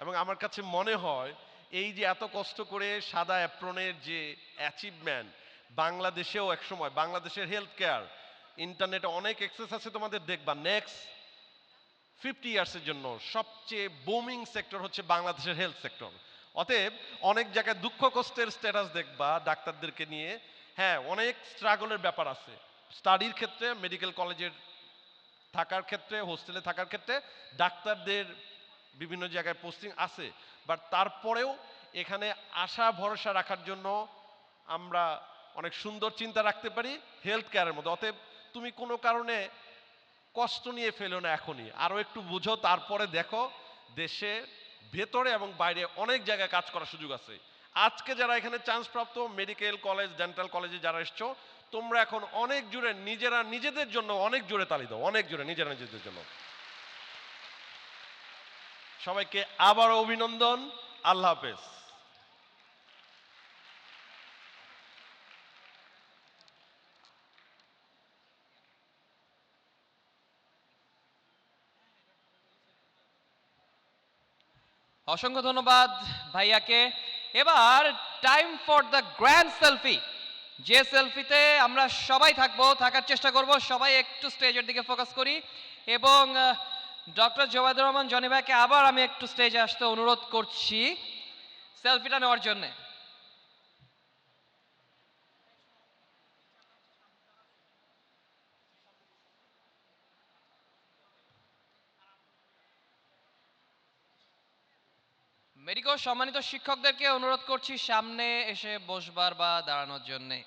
এবং আমার কাছে মনে হয় এই যে এত কষ্ট করে সাদা অ্যাপ্রনের যে অ্যাচিভমেন্ট, বাংলাদেশেও একসময় বাংলাদেশের হেলথ কেয়ার, ইন্টারনেটে অনেক অ্যাক্সেস আছে, তোমাদের দেখবা নেক্সট 50 ইয়ার্সের জন্য সবচেয়ে বুমিং সেক্টর হচ্ছে বাংলাদেশের হেলথ সেক্টর। অতএব অনেক জায়গায় দুঃখ কষ্টের স্ট্যাটাস দেখবা ডাক্তারদেরকে নিয়ে। হ্যাঁ, অনেক স্ট্রাগলের ব্যাপার আছে স্টাডির ক্ষেত্রে, মেডিকেল কলেজের থাকার ক্ষেত্রে, হোস্টেলে থাকার ক্ষেত্রে ডাক্তারদের বিভিন্ন জায়গায় পোস্টিং আছে, বাট তারপরেও এখানে আশা ভরসা রাখার জন্য আমরা অনেক সুন্দর চিন্তা রাখতে পারি হেলথ কেয়ারের মধ্যে। অতএব তুমি কোনো কারণে কষ্ট নিয়ে ফেলো না, এখনই আরও একটু বুঝো, তারপরে দেখো দেশে ভেতরে এবং বাইরে অনেক জায়গায় কাজ করার সুযোগ আছে। আজকে যারা এখানে চান্স প্রাপ্ত মেডিকেল কলেজ, ডেন্টাল কলেজে যারা এসছো, তোমরা এখন অনেক জোরে নিজেরা নিজেদের জন্য অনেক জোরে তালি দাও, অনেক জোরে নিজেরা নিজেদের জন্য। সবাইকে আবার অভিনন্দন, আল্লাহ হাফেজ। অসংখ্য ধন্যবাদ ভাইয়াকে। এবার time for the grand selfie, যে সেলফিতে আমরা সবাই থাকার চেষ্টা করব। সবাই একটু স্টেজের দিকে ফোকাস করি এবং ডক্টর জোবায়দুর রহমান জনি ভাইকে আবার আমি একটু স্টেজে আসতে অনুরোধ করছি সেলফিটা নেওয়ার জন্যে। মেডিকো সম্মানিত শিক্ষকদেরকে অনুরোধ করছি সামনে এসে বসবার বা দাঁড়ানোর জন্যে।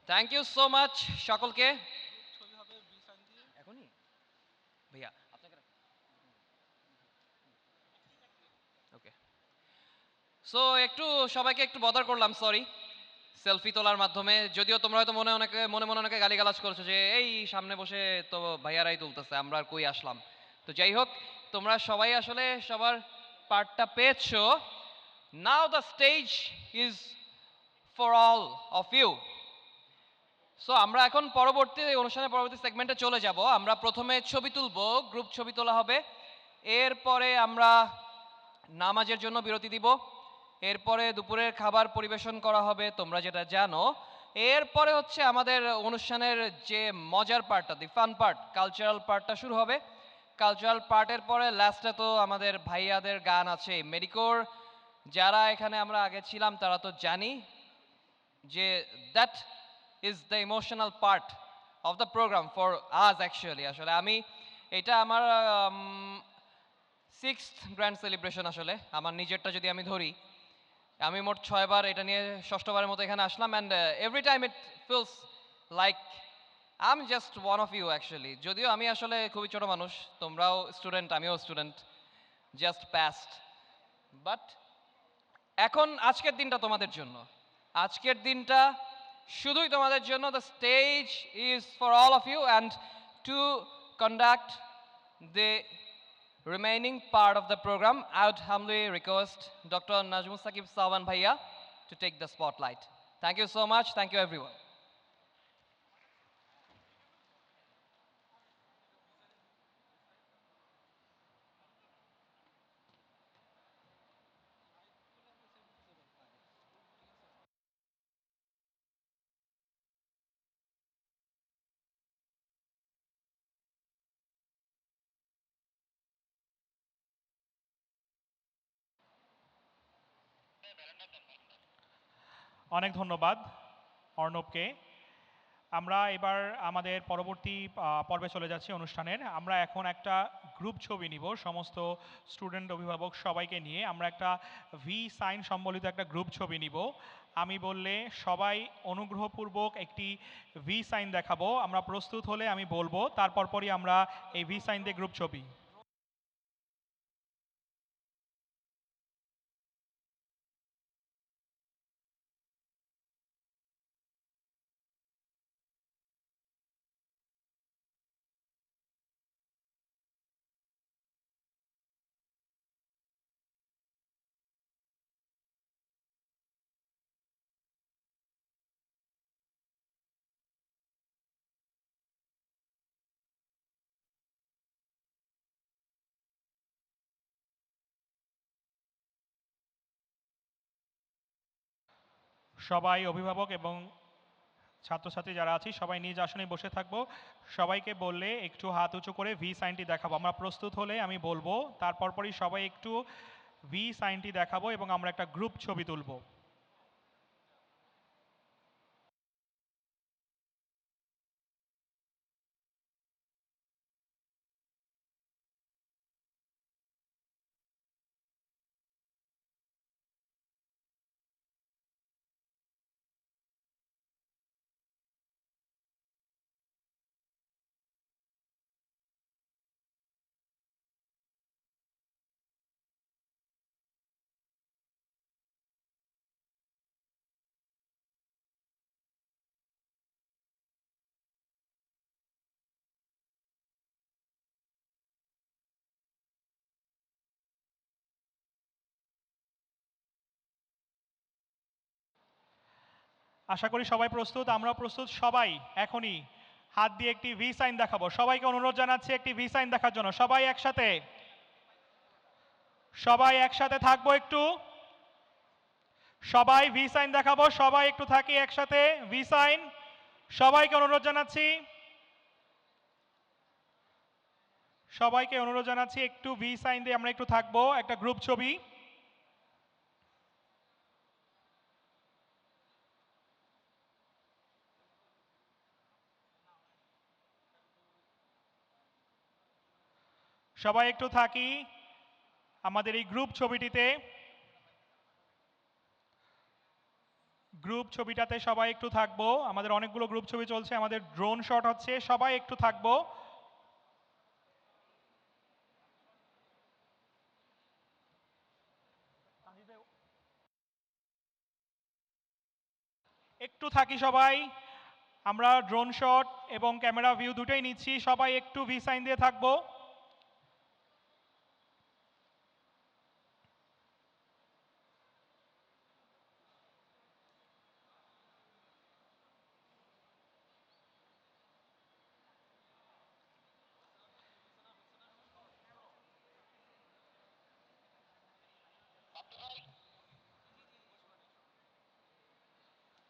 থ্যাংক ইউ সো মাচ সকলকে। এখনই ভাইয়া আপনাকে ওকে। সো একটু সবাইকে একটু বদার করলাম, সরি সেলফি তোলার মাধ্যমে। যদিও তোমরা হয়তো মনে মনে অনেকে গালিগালাজ করছো যে এই সামনে বসে তো ভাইয়ারাই তুলতেছে, আমরা আর কই আসলাম। তো যাই হোক, তোমরা সবাই আসলে সবার পার্টটা পেয়েছো। Now the stage is for all of you. So আমরা এখন অনুষ্ঠানের পরবর্তী সেগমেন্টে চলে যাব। আমরা প্রথমে ছবি তুলবো, গ্রুপ ছবি তোলা হবে। এরপরে আমরা নামাজের জন্য বিরতি দিব। এরপরে দুপুরের খাবার পরিবেশন করা হবে, তোমরা যেটা জানো। এরপরে হচ্ছে আমাদের অনুষ্ঠানের যে মজার পার্টটা, দি ফান পার্ট, কালচারাল পার্টটা শুরু হবে। কালচারাল পার্টের পরে লাস্টে তো আমাদের ভাইয়াদের গান আছে। মেডিকোর যারা এখানে আমরা আগে ছিলাম তারা তো জানি যে that is the emotional part of the program for আজ অ্যাকচুয়ালি। আসলে আমি এটা আমার সিক্সথ গ্র্যান্ড সেলিব্রেশন। আসলে আমার নিজেরটা যদি আমি ধরি, আমি মোট 6 বার এটা নিয়ে 6ষ্ঠবারের মতো এখানে আসলাম। And every time it feels like I am just one of you actually. যদিও আমি আসলে খুবই ছোট মানুষ, তোমরাও স্টুডেন্ট, আমিও স্টুডেন্ট, জাস্ট পাস্ট। বাট এখন আজকের দিনটা তোমাদের জন্য, আজকের দিনটা শুধুই তোমাদের জন্য। The stage is for all of you and to conduct the remaining part of the program, I would humbly request Dr. Najmul Saqib Sawan Bhaiya to take the spotlight. Thank you so much. Thank you, everyone. অনেক ধন্যবাদ অর্ণবকে। আমরা এবার আমাদের পরবর্তী পর্বে চলে যাচ্ছি অনুষ্ঠানের। আমরা এখন একটা গ্রুপ ছবি নিব, সমস্ত স্টুডেন্ট অভিভাবক সবাইকে নিয়ে আমরা একটা ভি সাইন সম্বলিত একটা গ্রুপ ছবি নিব। আমি বললে সবাই অনুগ্রহপূর্বক একটি ভি সাইন দেখাবো। আমরা প্রস্তুত হলে আমি বলবো, তারপর পরই আমরা এই ভি সাইন দিয়ে গ্রুপ ছবি। সবাই অভিভাবক এবং ছাত্রছাত্রী যারা আছি সবাই নিজ আসনে বসে থাকবো। সবাইকে বললে একটু হাত উঁচু করে ভি সাইনটি দেখাবো। আমরা প্রস্তুত হলে আমি বলবো, তারপর পরই সবাই একটু ভি সাইনটি দেখাবো এবং আমরা একটা গ্রুপ ছবি তুলবো। আশা করি সবাই প্রস্তুত, আমরাও প্রস্তুত। সবাই এখনই হাত দিয়ে একটি ভি সাইন দেখাবো। সবাইকে অনুরোধ জানাচ্ছি একটি ভি সাইন দেখার জন্য। সবাই একসাথে থাকবো একটু। সবাই ভি সাইন দেখাবো, সবাই একটু থাকি একসাথে। ভি সাইন, সবাইকে অনুরোধ জানাচ্ছি, একটু ভি সাইন দিয়ে আমরা একটু থাকবো, একটা গ্রুপ ছবি। সবাই একটু থাকি আমাদের এই গ্রুপ ছবিটিতে। গ্রুপ ছবিটাতে সবাই একটু থাকবো, আমাদের অনেকগুলো গ্রুপ ছবি চলছে, আমাদের ড্রোন শট হচ্ছে, সবাই একটু থাকবো। একটু থাকি সবাই, আমরা ড্রোন শট এবং ক্যামেরা ভিউ দুটোই নিচ্ছি, সবাই একটু ভি সাইন দিয়ে থাকবো।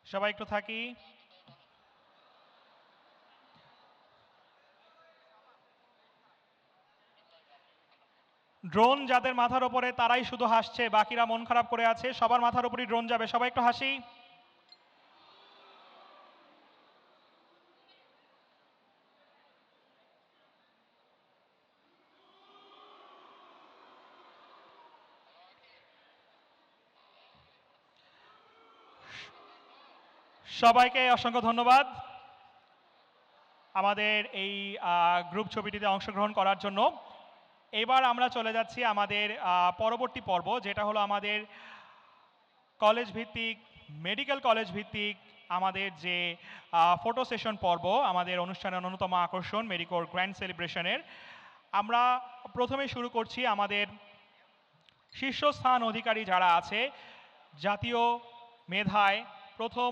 সবাই একটু থাকি। ড্রোন যাদের মাথার উপরে তারাই শুধু হাসছে, বাকিরা মন খারাপ করে আছে, সবার মাথার উপরই ড্রোন যাবে, সবাই একটু হাসি। সবাইকে অসংখ্য ধন্যবাদ আমাদের এই গ্রুপ ছবিটিতে অংশগ্রহণ করার জন্য। এবার আমরা চলে যাচ্ছি আমাদের পরবর্তী পর্ব, যেটা হলো আমাদের কলেজ ভিত্তিক, মেডিকেল কলেজ ভিত্তিক আমাদের যে ফটো সেশন পর্ব, আমাদের অনুষ্ঠানের অন্যতম আকর্ষণ মেডিকোর গ্র্যান্ড সেলিব্রেশনের। আমরা প্রথমে শুরু করছি আমাদের শীর্ষস্থান অধিকারী যারা আছে জাতীয় মেধায় প্রথম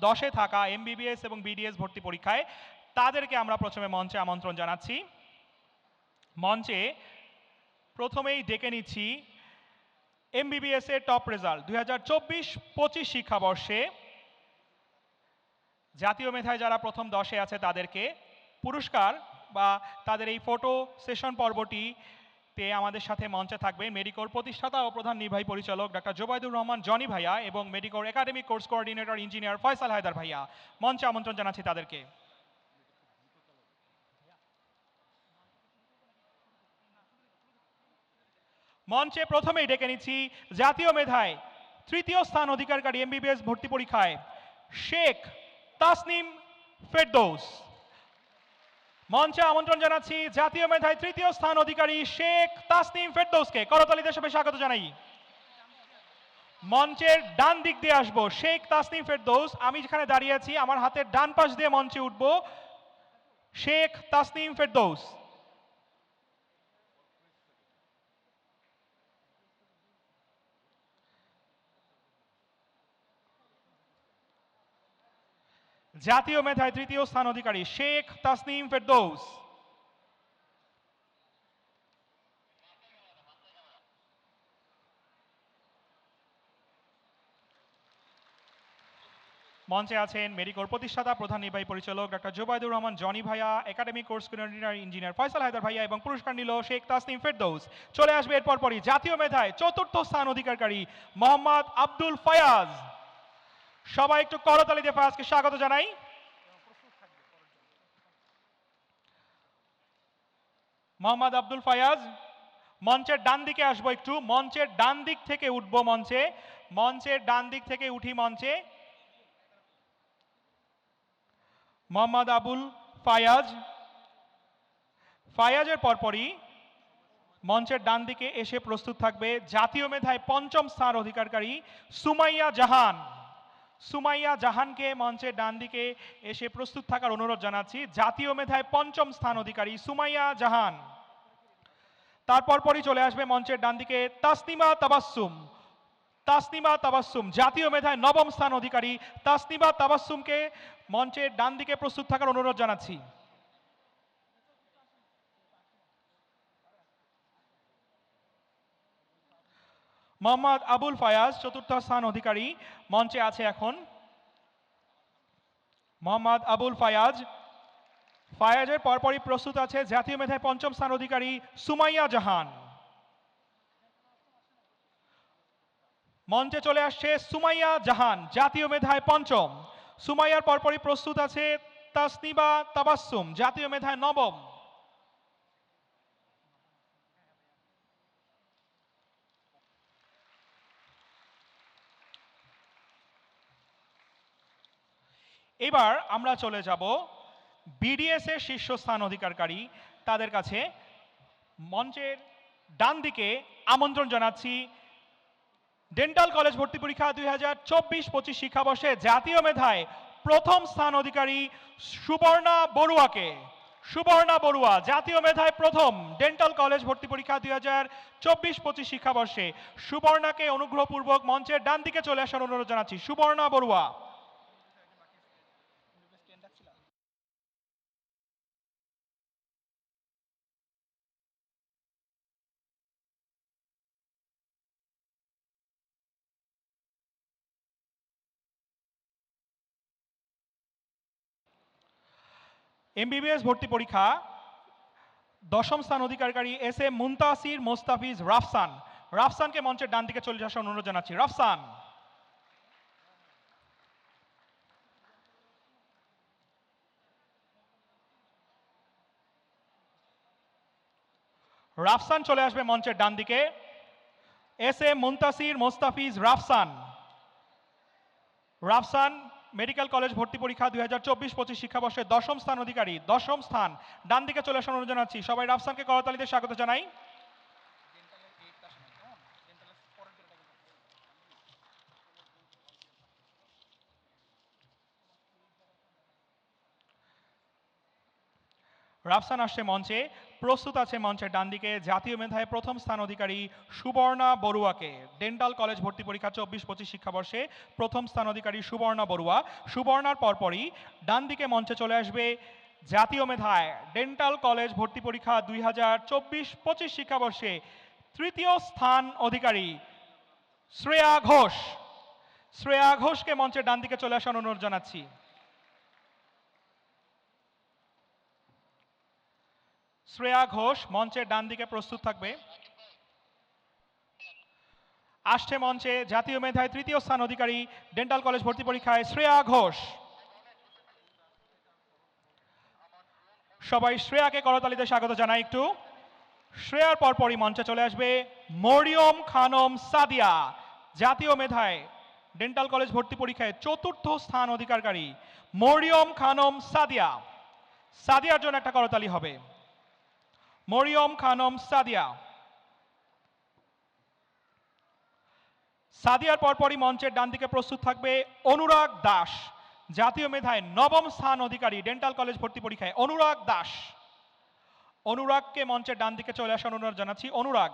10-এ থাকা এমবিবিএস এবং বিডিএস ভর্তি পরীক্ষায়, তাদেরকে আমরা প্রথমে মঞ্চে আমন্ত্রণ জানাচ্ছি। মঞ্চে প্রথমেই ডেকে নিচ্ছি এমবিবিএস এর টপ রেজাল্ট 2024-25 শিক্ষাবর্ষে জাতীয় মেধায় যারা প্রথম 10-এ আছে তাদেরকে পুরস্কার বা তাদের এই ফটো সেশন পর্বটিতে আমাদের সাথে মঞ্চে থাকবেন মেডিকোর প্রতিষ্ঠাতা ও প্রধান নির্বাহী পরিচালক ডক্টর জোবাইদুর রহমান জনি ভাইয়া এবং মেডিকোর academic course coordinator engineer Faisal Haider ভাইয়া। মঞ্চে আমন্ত্রণ জানাচ্ছি তাদেরকে। মঞ্চে প্রথমেই ডেকে নিচ্ছি জাতীয় মেধায় তৃতীয় স্থান অধিকারকারী এমবিবিএস ভর্তি পরীক্ষায় শেখ তাসনিম ফেরদৌস। মঞ্চে আমন্ত্রণ জানাচ্ছি জাতীয় মেধায় তৃতীয় স্থান অধিকারী শেখ তাসনিম ফেরদৌসকে। করতালিতে সবাই স্বাগত জানাই। মঞ্চের ডান দিক দিয়ে আসবো শেখ তাসনিম ফেরদৌস, আমি যেখানে দাঁড়িয়ে আছি আমার হাতের ডান পাশ দিয়ে মঞ্চে উঠবো শেখ তাসনিম ফেরদৌস। জাতীয় মেধায় তৃতীয় স্থান অধিকারী শেখ তাসনিম ফেরদৌস। মঞ্চে আছেন মেডিকোর প্রতিষ্ঠাতা প্রধান নির্বাহী পরিচালক ডক্টর জোবাইদুর রহমান জনি ভাইয়া, academic course coordinator engineer Faisal Haider ভাইয়া এবং পুরস্কার নিল শেখ তাসনিম ফেরদৌস। চলে আসবে এরপর পরই জাতীয় মেধায় চতুর্থ স্থান অধিকারী মোহাম্মদ আব্দুল ফায়াজ। সবাই একটু করতালিতে ফায়াজকে স্বাগত জানাই। মোহাম্মদ আব্দুল ফায়াজ, মঞ্চের ডান দিকে আসবো একটু, মঞ্চের ডান দিক থেকে উঠবো মঞ্চে, মঞ্চের ডান দিক থেকে উঠি মঞ্চে। মোহাম্মদ আবুল ফায়াজ, ফায়াজের পরপরই মঞ্চের ডান দিকে এসে প্রস্তুত থাকবে জাতীয় মেধায় পঞ্চম স্থান অধিকারী সুমাইয়া জাহান। সুমাইয়া জাহানকে মঞ্চের ডান দিকে এসে প্রস্তুত থাকার অনুরোধ জানাচ্ছি। জাতীয় মেধায় পঞ্চম স্থান অধিকারী সুমাইয়া জাহান। তারপর পরই চলে আসবে মঞ্চের ডান দিকে তাসনিমা তাবাসসুম। তাসনিমা তাবাসসুম জাতীয় মেধায় নবম স্থান অধিকারী তাসনিমা তাবাসসুমকে মঞ্চের ডান দিকে প্রস্তুত থাকার অনুরোধ জানাচ্ছি। মোহাম্মদ আবুল ফায়াজ চতুর্থ স্থান অধিকারী মঞ্চে আছে এখন। মোহাম্মদ আবুল ফায়াজ, ফায়াজের পরপরই প্রস্তুত আছে জাতীয় মেধায় পঞ্চম স্থান অধিকারী সুমাইয়া জাহান। মঞ্চে চলে আসছে সুমাইয়া জাহান জাতীয় মেধায় পঞ্চম। সুমাইয়ার পরপরই প্রস্তুত আছে তাসনিমা তাবাসসুম জাতীয় মেধায় নবম। এবার আমরা চলে যাব বিডিএস এর শীর্ষস্থান অধিকারী তাদের কাছে। মঞ্চের ডান দিকে আমন্ত্রণ জানাচ্ছি ডেন্টাল কলেজ ভর্তি পরীক্ষা 2024-25 শিক্ষাবর্ষে জাতীয় মেধায় প্রথম স্থান অধিকারী সুবর্ণা বড়ুয়াকে। সুবর্ণা বড়ুয়া জাতীয় মেধায় প্রথম ডেন্টাল কলেজ ভর্তি পরীক্ষা 2024-25 শিক্ষাবর্ষে সুবর্ণাকে অনুগ্রহপূর্বক মঞ্চের ডান দিকে চলে আসার অনুরোধ জানাচ্ছি। সুবর্ণা বড়ুয়া। এমবিবিএস ভর্তি পরীক্ষা দশম স্থান অধিকারী এস এ মুনতাসির মোস্তাফিজ রাফসান। রাফসানকে মঞ্চের ডান দিকে চলে আসার অনুরোধ জানাচ্ছি। রাফসান। রাফসান চলে আসবে মঞ্চের ডান দিকে। S A Muntasir Mostafiz Rafsan. Rafsan medical college ভর্তি পরীক্ষা 2024-25 শিক্ষাবর্ষে দশম স্থান অধিকারী, দশম স্থান। ডান দিকে চলে আসার অনুরোধ জানাচ্ছি। সবাই রাফসানকে করতালিতে স্বাগত জানাই। রাফসান আসছে মঞ্চে। প্রস্তুত আছে মঞ্চের ডান দিকে জাতীয় মেধায় প্রথম স্থান অধিকারী সুবর্ণা বড়ুয়াকে। ডেন্টাল কলেজ ভর্তি পরীক্ষা 24-25 শিক্ষাবর্ষে প্রথম স্থান অধিকারী সুবর্ণা বড়ুয়া। সুবর্ণার পরপরই ডান দিকে মঞ্চে চলে আসবে জাতীয় মেধায় ডেন্টাল কলেজ ভর্তি পরীক্ষা 2024-25 শিক্ষাবর্ষে তৃতীয় স্থান অধিকারী শ্রেয়া ঘোষ। শ্রেয়া ঘোষকে মঞ্চের ডান দিকে চলে আসার অনুরোধ জানাচ্ছি। শ্রেয়া ঘোষ মঞ্চের ডান দিকে প্রস্তুত থাকবে। আসছে মঞ্চে জাতীয় মেধায় তৃতীয় স্থান অধিকারী ডেন্টাল কলেজ ভর্তি পরীক্ষায় শ্রেয়া ঘোষ। সবাই শ্রেয়াকে করতালিতে স্বাগত জানাই একটু। শ্রেয়ার পরপরই মঞ্চে চলে আসবে মরিয়ম খানম সাদিয়া। জাতীয় মেধায় ডেন্টাল কলেজ ভর্তি পরীক্ষায় চতুর্থ স্থান অধিকারী মরিয়ম খানম সাদিয়া। সাদিয়ার জন্য একটা করতালি হবে। মরিয়ম খানম সাদিয়া। সাদিয়ার পরপরই মঞ্চের ডান দিকে প্রস্তুত থাকবে অনুরাগ দাস। জাতীয় মেধায় নবম স্থান অধিকারী ডেন্টাল কলেজ ভর্তি পরীক্ষায় অনুরাগ দাস। অনুরাগকে মঞ্চের ডান দিকে চলে আসার অনুরোধ জানাচ্ছি। অনুরাগ।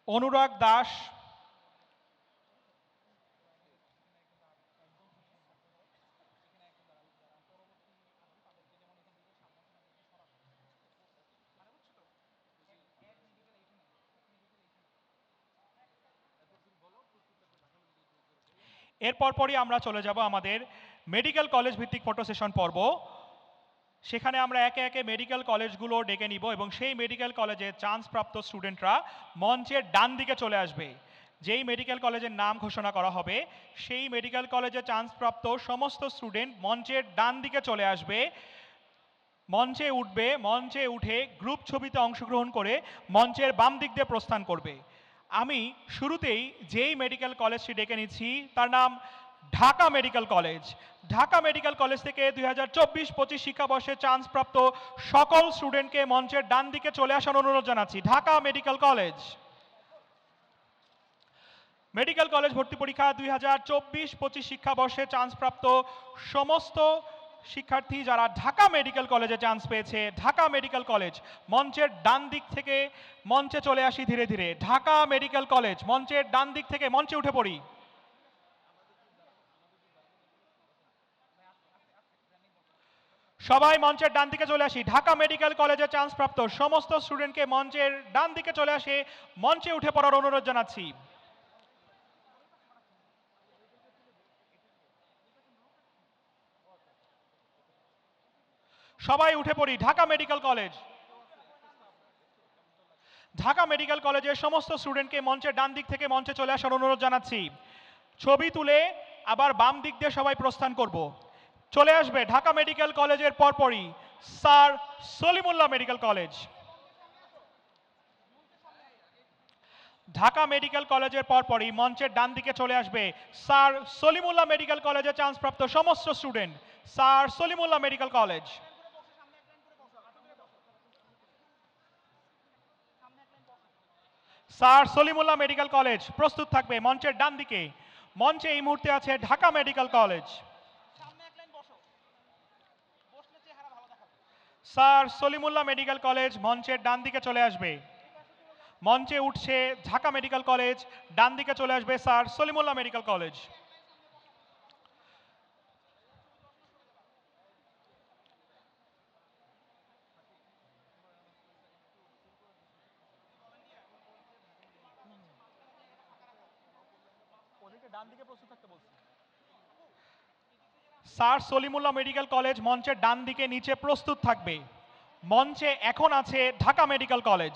অনুরাগ দাস এরপর পরই আমরা চলে যাব আমাদের মেডিকেল কলেজ ভিত্তিক ফটো সেশন পর্ব। সেখানে আমরা একে একে মেডিকেল কলেজগুলো ডেকে নিব এবং সেই মেডিকেল কলেজে চান্স প্রাপ্ত স্টুডেন্টরা মঞ্চের ডান দিকে চলে আসবে। যেই মেডিকেল কলেজের নাম ঘোষণা করা হবে সেই মেডিকেল কলেজে চান্স প্রাপ্ত সমস্ত স্টুডেন্ট মঞ্চের ডান দিকে চলে আসবে। মঞ্চে উঠবে, মঞ্চে উঠে গ্রুপ ছবিতে অংশগ্রহণ করে মঞ্চের বাম দিক দিয়ে প্রস্থান করবে। আমি শুরুতেই যেই মেডিকেল কলেজটি ডেকে নিচ্ছি তার নাম Dhaka medical college. Dhaka medical college থেকে 2024-25 শিক্ষাবর্ষে চান্স প্রাপ্ত সকল স্টুডেন্টকে মঞ্চের ডান দিকে চলে আসার অনুরোধ জানাচ্ছি। Dhaka medical college. Medical college ভর্তি পরীক্ষা 2024-25 শিক্ষাবর্ষে চান্স প্রাপ্ত সমস্ত শিক্ষার্থী যারা ঢাকা মেডিকেল কলেজে চান্স পেয়েছে, ঢাকা মেডিকেল কলেজ মঞ্চের ডান দিক থেকে মঞ্চে চলে আসি ধীরে ধীরে। ঢাকা মেডিকেল কলেজ মঞ্চের ডান দিক থেকে মঞ্চে উঠে পড়ি। সবাই মঞ্চের ডান দিকে চলে আসি। ঢাকা মেডিকেল কলেজে চান্স প্রাপ্ত সমস্ত স্টুডেন্টকে মঞ্চের ডান দিকে চলে আসে মঞ্চে উঠে পড়ার অনুরোধ জানাচ্ছি। সবাই উঠে পড়ি। Dhaka medical college. Dhaka medical কলেজের সমস্ত স্টুডেন্টকে মঞ্চের ডান দিক থেকে মঞ্চে চলে আসার অনুরোধ জানাচ্ছি। ছবি তুলে আবার বাম দিক দিয়ে সবাই প্রস্থান করব। চলে আসবে ঢাকা মেডিকেল কলেজের পরপরই sir Salimullah medical college. Dhaka medical কলেজের পরপরই মঞ্চের ডান দিকে চলে আসবে স্যার সলিমুল্লাহ মেডিকেল কলেজে চান্সপ্রাপ্ত সমস্ত student. Sir Salimullah medical college. Sir Salimullah medical college প্রস্তুত থাকবে মঞ্চের ডান দিকে। মঞ্চে এই মুহূর্তে আছে Dhaka medical college. Sir Salimullah medical college মঞ্চের ডান দিকে চলে আসবে। মঞ্চে উঠছে ঢাকা মেডিকেল কলেজ, ডান দিকে চলে আসবে sir Salimullah medical college. Sir Salimullah medical college মঞ্চের ডান দিকে নিচে প্রস্তুত থাকবে। মঞ্চে এখন আছে ঢাকা মেডিকেল কলেজ।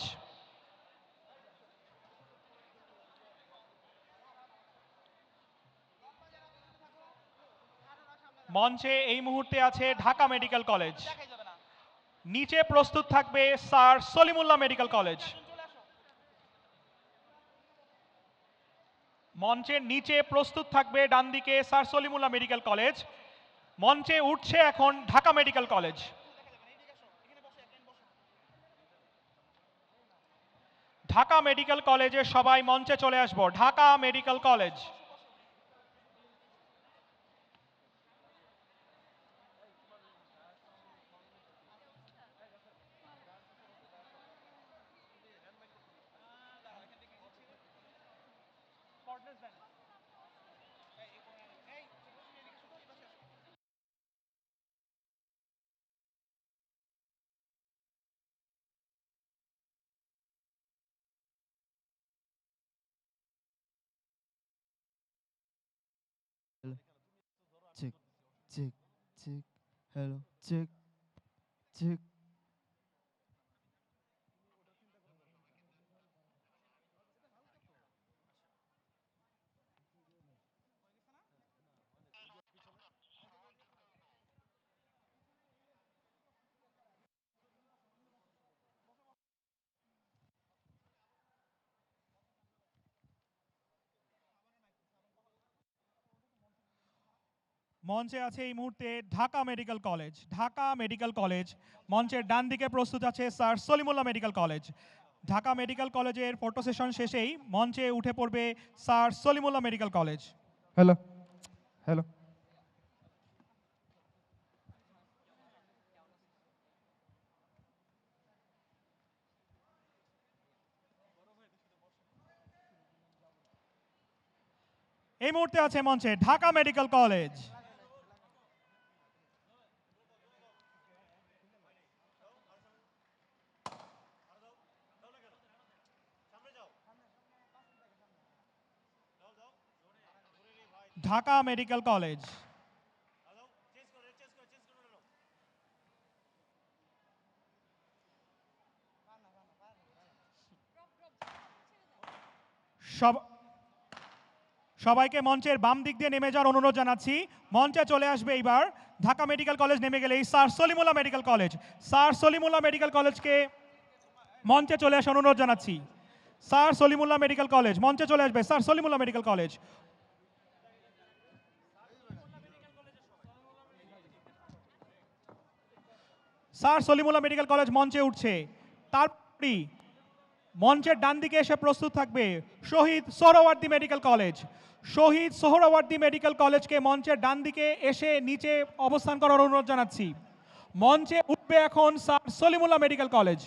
মঞ্চে এই মুহূর্তে আছে ঢাকা মেডিকেল কলেজ। নিচে প্রস্তুত থাকবে স্যার সলিমুল্লাহ মেডিকেল কলেজ। মঞ্চের নিচে প্রস্তুত থাকবে ডান দিকে স্যার সলিমুল্লাহ মেডিকেল কলেজ। মঞ্চে উঠছে এখন Dhaka medical college. Dhaka medical কলেজে সবাই মঞ্চে চলে আসবো। Dhaka medical college. Check, check, check. Hello, check, check. মঞ্চে আছে এই মুহূর্তে Dhaka medical college. Dhaka medical college মঞ্চের ডান দিকে প্রস্তুত আছে sir Salimullah medical college. Dhaka medical কলেজের ফটো সেশন শেষেই মঞ্চে উঠে পড়বে sir Salimullah medical college. Hello, hello. এই মুহূর্তে আছে মঞ্চে Dhaka medical college. Dhaka medical college. সবাইকে মঞ্চের বাম দিক দিয়ে নেমে যাওয়ার অনুরোধ জানাচ্ছি। মঞ্চে চলে আসবে এইবার ঢাকা মেডিকেল কলেজ নেমে গেলেই sir Salimullah medical college. Sir Salimullah medical কলেজকে মঞ্চে চলে আসার অনুরোধ জানাচ্ছি। স্যার সলিমুল্লাহ মেডিকেল কলেজ মঞ্চে চলে আসবে। Sir Salimullah medical college. Sir Salimullah medical college মঞ্চে উঠছে। তারপরই মঞ্চের ডান দিকে এসে প্রস্তুত থাকবে Shaheed Suhrawardy medical college. Shaheed Suhrawardy medical কলেজকে মঞ্চের ডান দিকে এসে নিচে অবস্থান করার অনুরোধ জানাচ্ছি। মঞ্চে উঠবে এখন স্যার সলিমুল্লাহ মেডিকেল কলেজ।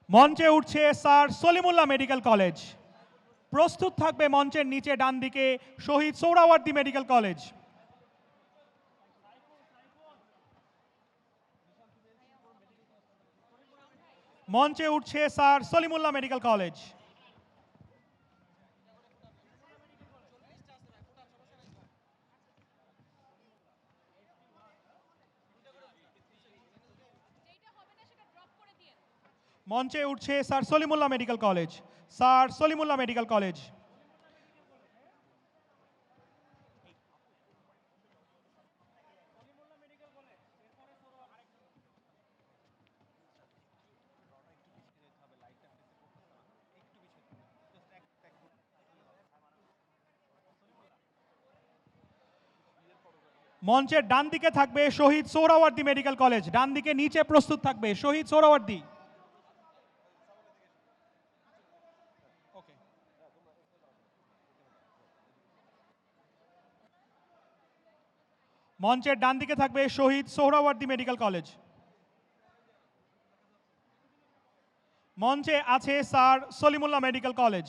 মঞ্চে উঠছে স্যার সলিমুল্লাহ মেডিকেল কলেজ। প্রস্তুত থাকবে মঞ্চের নিচে ডান দিকে শহীদ সোহরাওয়ার্দী মেডিকেল কলেজ। মঞ্চে উঠছে স্যার সলিমুল্লাহ মেডিকেল কলেজ। মঞ্চে উঠছে sir Salimullah medical college. Sir Salimullah medical college. মঞ্চের ডান দিকে থাকবে শহীদ সোহরাওয়ার্দী মেডিকেল কলেজ। ডান দিকে নিচে প্রস্তুত থাকবে শহীদ সোহরাওয়ার্দী। মঞ্চের ডান দিকে থাকবে শহীদ সোহরাওয়ার্দী মেডিকেল কলেজ। মঞ্চে আছে স্যার সলিমুল্লাহ মেডিকেল কলেজ।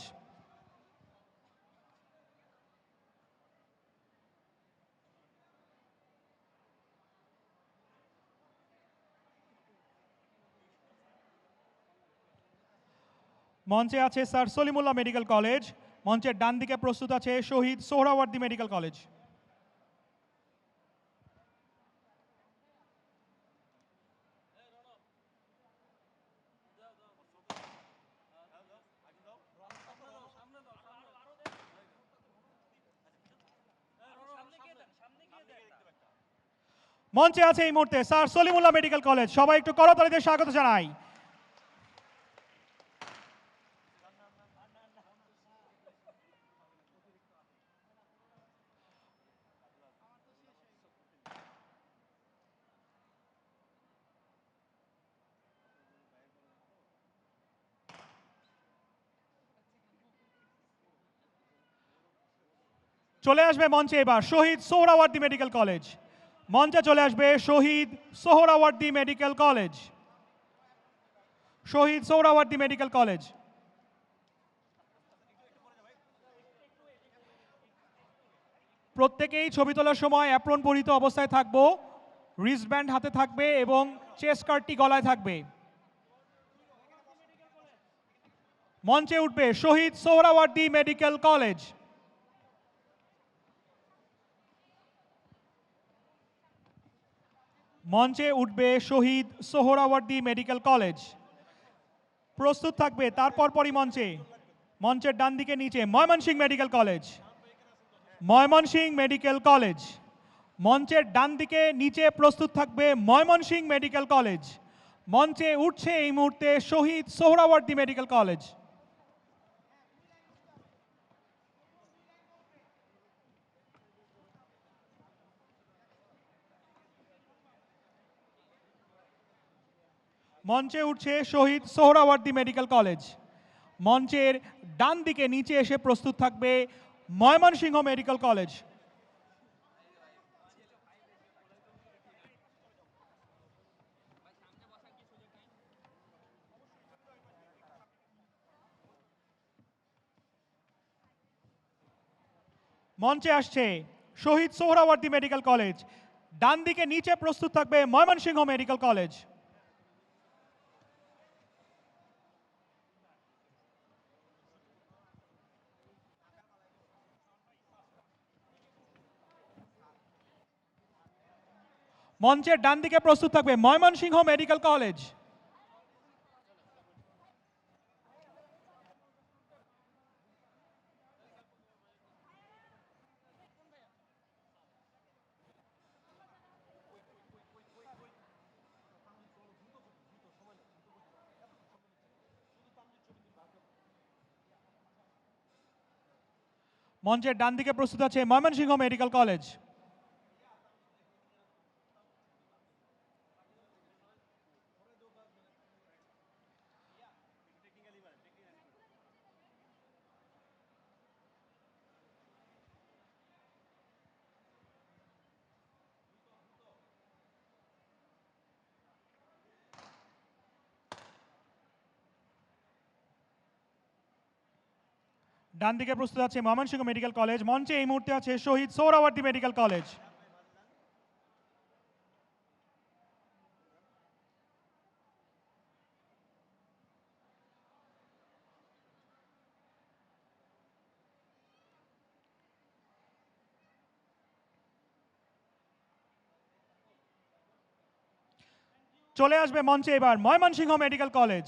মঞ্চে আছে স্যার সলিমুল্লাহ মেডিকেল কলেজ। মঞ্চের ডান দিকে প্রস্তুত আছে শহীদ সোহরাওয়ার্দী মেডিকেল কলেজ। মঞ্চে আছে এই মুহূর্তে স্যার সলিমুল্লাহ মেডিকেল কলেজ। সবাই একটু করতালিতে স্বাগত জানাই। চলে আসবে মঞ্চে এবার শহীদ সোহরাওয়ার্দী মেডিকেল কলেজ। মঞ্চে চলে আসবে Shaheed Suhrawardy medical college. Shaheed Suhrawardy medical college. প্রত্যেকেই ছবি তোলার সময় অ্যাপ্রন পরিহিত অবস্থায় থাকবো। রিস্টব্যান্ড হাতে থাকবে এবং চেস্ট কার্ডটি গলায় থাকবে। মঞ্চে উঠবে শহীদ সোহরাওয়ার্দী মেডিকেল কলেজ। মঞ্চে উঠবে শহীদ সোহরাওয়ার্দী মেডিকেল কলেজ। প্রস্তুত থাকবে তারপর পরই মঞ্চের ডান দিকে নিচে Mymensingh medical college. Mymensingh medical college. মঞ্চের ডান দিকে নিচে প্রস্তুত থাকবে ময়মনসিংহ মেডিকেল কলেজ। মঞ্চে উঠছে এই মুহূর্তে শহীদ সোহরাওয়ার্দী মেডিকেল কলেজ। মঞ্চে উঠছে শহীদ সোহরাওয়ার্দী মেডিকেল কলেজ। মঞ্চের ডান দিকে নিচে এসে প্রস্তুত থাকবে ময়মনসিংহ মেডিকেল কলেজ। মঞ্চে আসছে শহীদ সোহরাওয়ার্দী মেডিকেল কলেজ। ডান দিকে নিচে প্রস্তুত থাকবে ময়মনসিংহ মেডিকেল কলেজ। মঞ্চের ডান দিকে প্রস্তুত থাকবে ময়মনসিংহ মেডিকেল কলেজ। মঞ্চের ডান দিকে প্রস্তুত আছে ময়মনসিংহ মেডিকেল কলেজ। ডান দিকে প্রস্তুত আছে ময়মনসিংহ মেডিকেল কলেজ। মঞ্চে এই মুহূর্তে আছে শহীদ সোহরাওয়ার্দী মেডিকেল কলেজ। চলে আসবে মঞ্চে এবার Mymensingh medical college.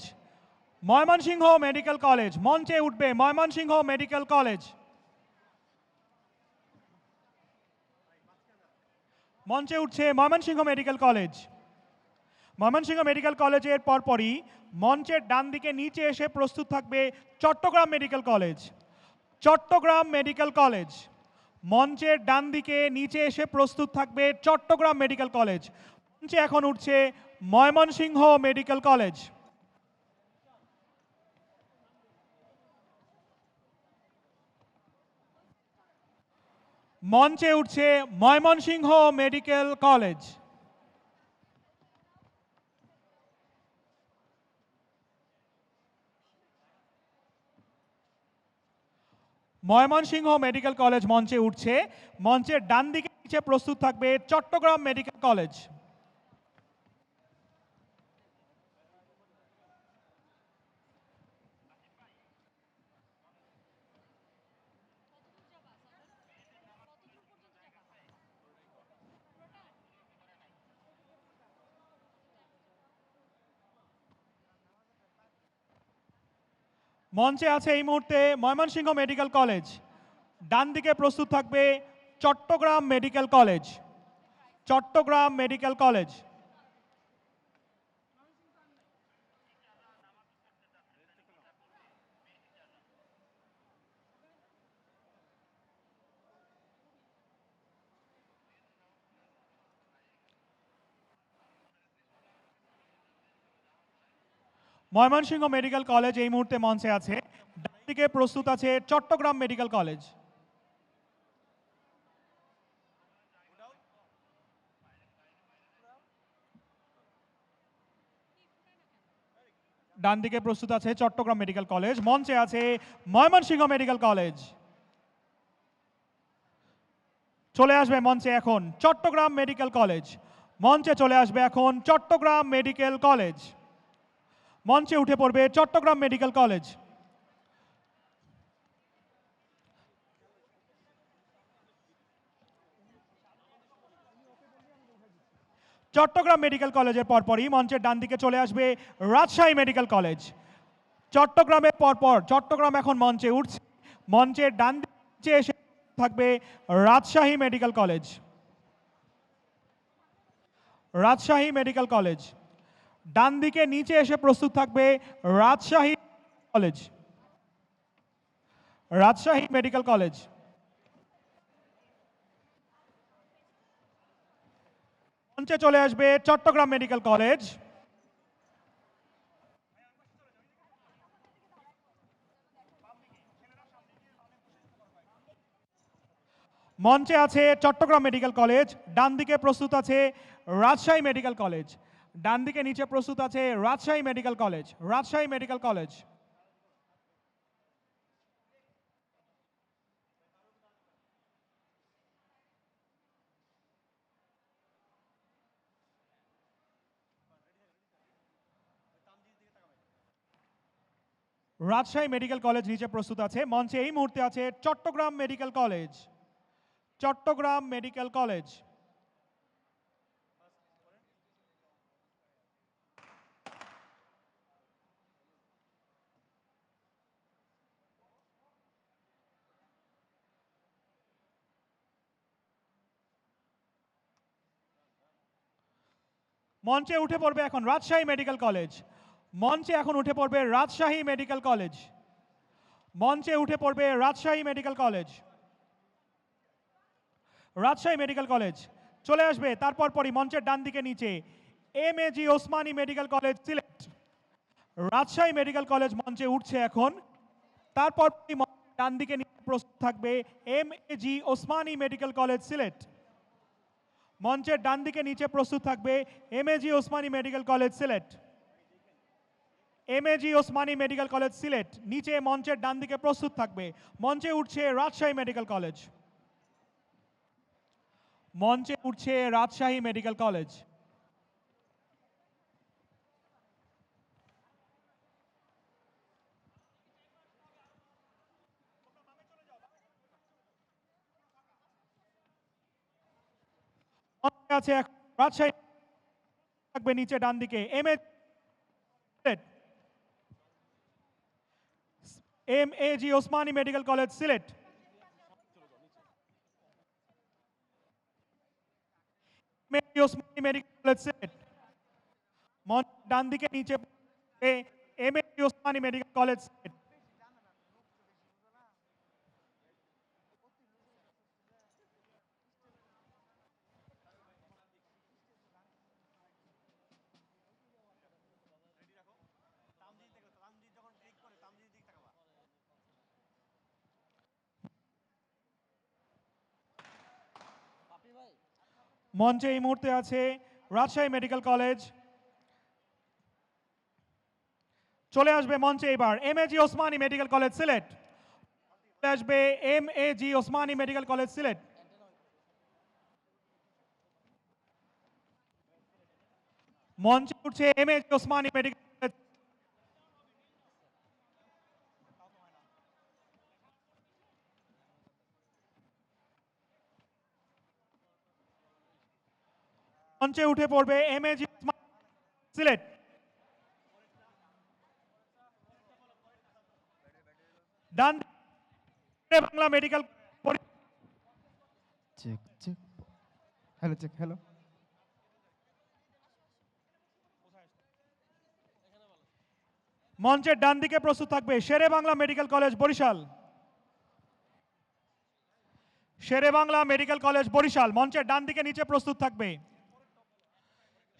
Mymensingh medical college মঞ্চে উঠবে ময়মনসিংহ মেডিকেল কলেজ। মঞ্চে উঠছে Mymensingh medical college. Mymensingh medical কলেজের পরপরই মঞ্চের ডান দিকে নিচে এসে প্রস্তুত থাকবে Chattogram medical college. Chattogram medical college মঞ্চের ডান দিকে নিচে এসে প্রস্তুত থাকবে চট্টগ্রাম মেডিকেল কলেজ। মঞ্চে এখন উঠছে ময়মনসিংহ মেডিকেল কলেজ। মঞ্চে উঠছে Mymensingh medical college. Mymensingh medical college মঞ্চে উঠছে। মঞ্চের ডান দিকে নিচে প্রস্তুত থাকবে চট্টগ্রাম মেডিকেল কলেজ। মঞ্চে আছে এই মুহূর্তে ময়মনসিংহ মেডিকেল কলেজ। ডান দিকে প্রস্তুত থাকবে Chattogram medical college. Chattogram medical college. Mymensingh medical college এই মুহূর্তে মঞ্চে আছে। ডান দিকে প্রস্তুত আছে চট্টগ্রাম মেডিকেল কলেজ। ডান দিকে প্রস্তুত আছে চট্টগ্রাম মেডিকেল কলেজ। মঞ্চে আছে ময়মনসিংহ মেডিকেল কলেজ। চলে আসবে মঞ্চে এখন চট্টগ্রাম মেডিকেল কলেজ। মঞ্চে চলে আসবে এখন চট্টগ্রাম মেডিকেল কলেজ। মঞ্চে উঠে পড়বে Chattogram medical college. Chattogram medical কলেজের পরপরই মঞ্চের ডান দিকে চলে আসবে রাজশাহী মেডিকেল কলেজ। চট্টগ্রামের পরপর চট্টগ্রাম এখন মঞ্চে উঠছে। মঞ্চের ডান দিকে এসে থাকবে Rajshahi medical college. Rajshahi medical college. ডান দিকে নিচে এসে প্রস্তুত থাকবে Rajshahi college. Rajshahi medical college. মঞ্চে চলে আসবে চট্টগ্রাম মেডিকেল কলেজ। মঞ্চে আছে চট্টগ্রাম মেডিকেল কলেজ। ডান দিকে প্রস্তুত আছে রাজশাহী মেডিকেল কলেজ। ডান দিকে নিচে প্রস্তুত আছে Rajshahi medical college. Rajshahi medical college. Rajshahi medical college নিচে প্রস্তুত আছে। মঞ্চে এই মুহূর্তে আছে Chattogram medical college. Chattogram medical college. মঞ্চে উঠে পড়বে এখন রাজশাহী মেডিকেল কলেজ। মঞ্চে এখন উঠে পড়বে রাজশাহী মেডিকেল কলেজ। মঞ্চে উঠে পড়বে Rajshahi medical college. Rajshahi medical college চলে আসবে তারপর পরই মঞ্চের ডান দিকে নিচে MAG Osmani medical college Sylhet. Rajshahi medical college মঞ্চে উঠছে এখন। তারপর ডান দিকে নিচে প্রস্তুত থাকবে MAG Osmani medical college Sylhet. মঞ্চের ডান দিকে নিচে প্রস্তুত থাকবে MAG Osmani medical college Sylhet. MAG Osmani medical college Sylhet নিচে মঞ্চের ডান দিকে প্রস্তুত থাকবে। মঞ্চে উঠছে রাজশাহী মেডিকেল কলেজ। মঞ্চে উঠছে রাজশাহী মেডিকেল কলেজ। আছে রাজশাহী থাকবে নিচে ডান দিকে MAG MAG Osmani medical college Sylhet. MAG Osmani medical college Sylhet. মঞ্চ ডান দিকে নিচে MAG Osmani medical college Sylhet. মঞ্চে এই মুহূর্তে আছে রাজশাহী মেডিকেল কলেজ। চলে আসবে মঞ্চে এবার MAG Osmani medical college Sylhet. চলে আসবে MAG Osmani medical college Sylhet. মঞ্চে উঠছে MAG ওসমানী মেডিকেল কলেজ। মঞ্চে উঠে পড়বে MAG ওসমানী সিলেট। ডান Bangla medical check check hello check hello. মঞ্চের ডান দিকে প্রস্তুত থাকবে Shere Bangla medical college Barisal. Shere Bangla medical college Barisal মঞ্চের ডান দিকে নিচে প্রস্তুত থাকবে।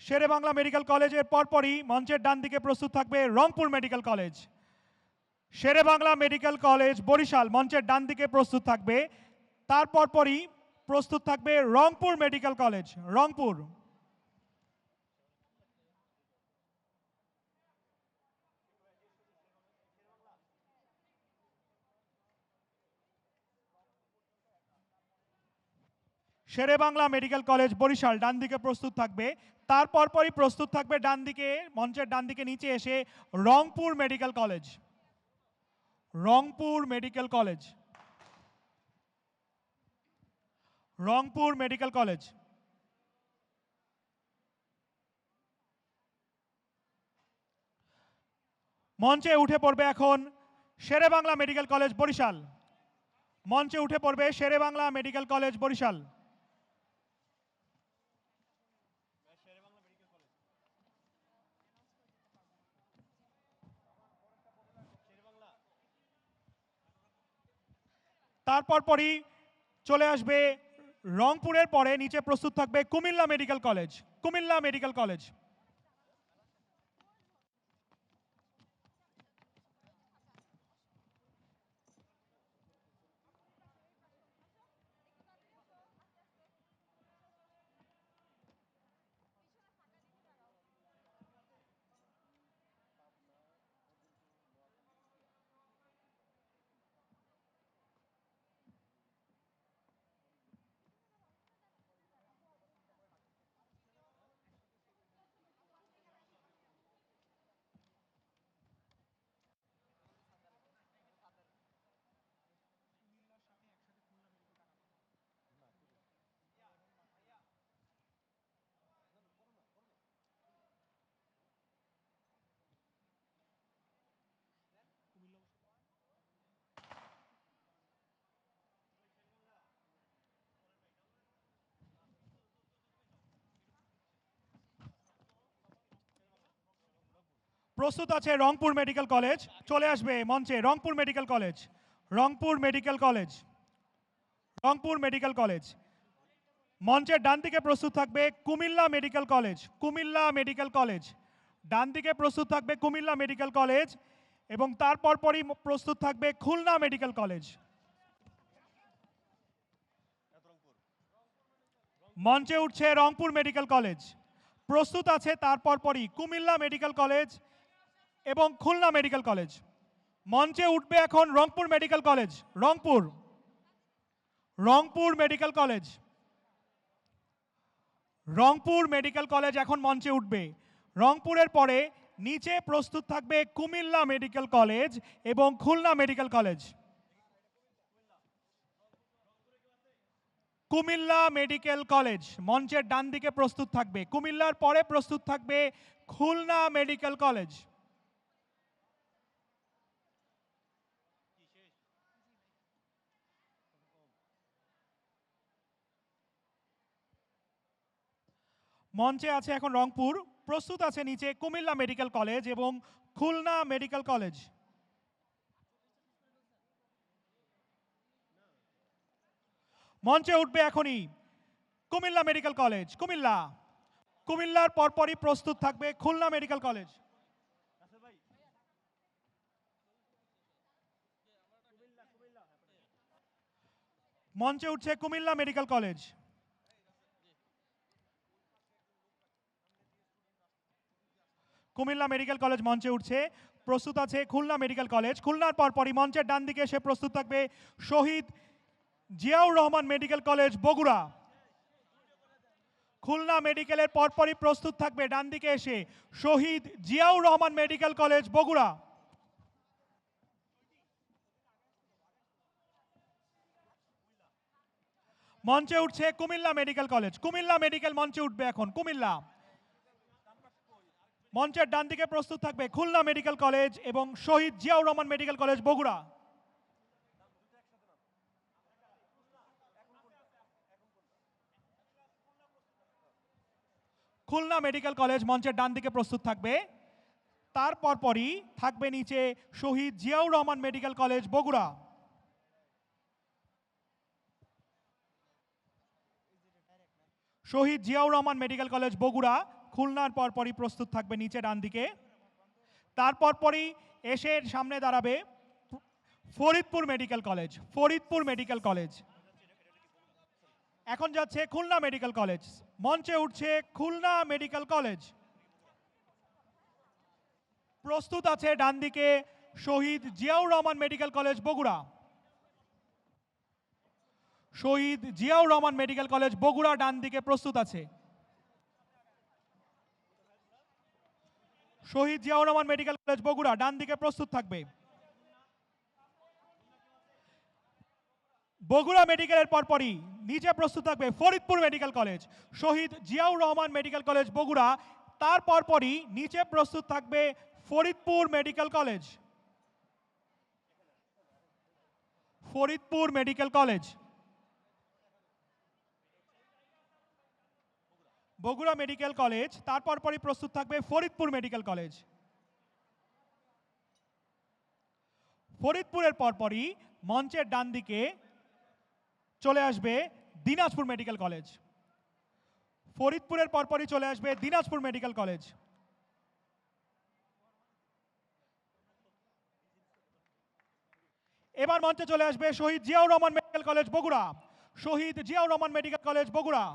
শেরে বাংলা মেডিকেল কলেজের পরপরই মঞ্চের ডান দিকে প্রস্তুত থাকবে রংপুর মেডিকেল কলেজ। শেরে বাংলা মেডিকেল কলেজ বরিশাল মঞ্চের ডান দিকে প্রস্তুত থাকবে। তার পরপরই প্রস্তুত থাকবে রংপুর মেডিকেল কলেজ রংপুর। শেরে বাংলা মেডিকেল কলেজ বরিশাল ডান দিকে প্রস্তুত থাকবে। তার পরপরই প্রস্তুত থাকবে ডান দিকে মঞ্চের ডান দিকে নিচে এসে Rangpur medical college Rangpur medical college Rangpur medical college. মঞ্চে উঠে পড়বে এখন শেরে বাংলা মেডিকেল কলেজ বরিশাল। মঞ্চে উঠে পড়বে শেরে বাংলা মেডিকেল কলেজ বরিশাল। তারপর পরই চলে আসবে রংপুরের পরে নিচে প্রস্তুত থাকবে Comilla medical college Comilla medical college. প্রস্তুত আছে রংপুর মেডিকেল কলেজ। চলে আসবে মঞ্চে Rangpur medical college Rangpur medical college Rangpur medical college. মঞ্চের ডান দিকে প্রস্তুত থাকবে Comilla medical college Comilla medical college. ডান দিকে প্রস্তুত থাকবে কুমিল্লা মেডিকেল কলেজ এবং তারপর পরই প্রস্তুত থাকবে খুলনা মেডিকেল কলেজ। মঞ্চে উঠছে রংপুর মেডিকেল কলেজ। প্রস্তুত আছে তারপর পরই কুমিল্লা মেডিকেল কলেজ এবং খুলনা মেডিকেল কলেজ। মঞ্চে উঠবে এখন Rangpur medical college Rangpur Rangpur medical college Rangpur medical college এখন মঞ্চে উঠবে। রংপুরের পরে নিচে প্রস্তুত থাকবে কুমিল্লা মেডিকেল কলেজ এবং Khulna medical college. Comilla medical college মঞ্চের ডান দিকে প্রস্তুত থাকবে। কুমিল্লার পরে প্রস্তুত থাকবে খুলনা মেডিকেল কলেজ। মঞ্চে আছে এখন রংপুর, প্রস্তুত আছে নিচে কুমিল্লা মেডিকেল কলেজ এবং খুলনা মেডিকেল কলেজ। মঞ্চে উঠবে এখনই কুমিল্লা মেডিকেল কলেজ, কুমিল্লা। কুমিল্লার পরপরই প্রস্তুত থাকবে খুলনা মেডিকেল কলেজ। মঞ্চে উঠছে Comilla medical college. Comilla medical college মঞ্চে উঠছে, প্রস্তুত আছে খুলনা মেডিকেল কলেজ। খুলনার পরপরই মঞ্চের ডান দিকে এসে প্রস্তুত থাকবে শহীদ জিয়াউর রহমান মেডিকেল কলেজ, বগুড়া। খুলনা মেডিকেলের পরপরই প্রস্তুত থাকবে ডান দিকে এসে শহীদ জিয়াউর রহমান মেডিকেল কলেজ, বগুড়া। মঞ্চে উঠছে Comilla medical college, Comilla medical মঞ্চে উঠবে এখন, কুমিল্লা। মঞ্চের ডান দিকে প্রস্তুত থাকবে খুলনা মেডিকেল কলেজ এবং Shaheed Ziaur Rahman medical college, Bogura. Khulna medical college মঞ্চের ডান দিকে প্রস্তুত থাকবে, তার পরপরই থাকবে নিচে Shaheed Ziaur Rahman medical college, Bogura. Shaheed Ziaur Rahman medical college, Bogura খুলনার পরপরই প্রস্তুত থাকবে নিচে ডান দিকে। তারপর পরই এসে সামনে দাঁড়াবে Faridpur medical college, Faridpur medical college. এখন যাচ্ছে খুলনা মেডিকেল কলেজ, মঞ্চে উঠছে খুলনা মেডিকেল কলেজ। প্রস্তুত আছে ডান দিকে শহীদ Ziaur Rahman medical college, Bogura. Shaheed Ziaur Rahman medical college, Bogura ডান দিকে প্রস্তুত আছে। শহীদ জিয়াউর রহমান মেডিকেল কলেজ, বগুড়া ডান দিকে প্রস্তুত থাকবে। বগুড়া মেডিকেলের পরপরই নিচে প্রস্তুত থাকবে ফরিদপুর মেডিকেল কলেজ, শহীদ জিয়াউর রহমান মেডিকেল কলেজ, বগুড়া। তার পরপরই নিচে প্রস্তুত থাকবে Faridpur medical college, Faridpur medical college. Bogura medical college, তারপর পরই প্রস্তুত থাকবে ফরিদপুর মেডিকেল কলেজ। ফরিদপুরের পরপরই মঞ্চের ডান দিকে চলে আসবে দিনাজপুর মেডিকেল কলেজ। ফরিদপুরের পরপরই চলে আসবে দিনাজপুর মেডিকেল কলেজ। এবার মঞ্চে চলে আসবে শহীদ Ziaur Rahman medical college, Bogura. Shaheed Ziaur Rahman medical college, Bogura.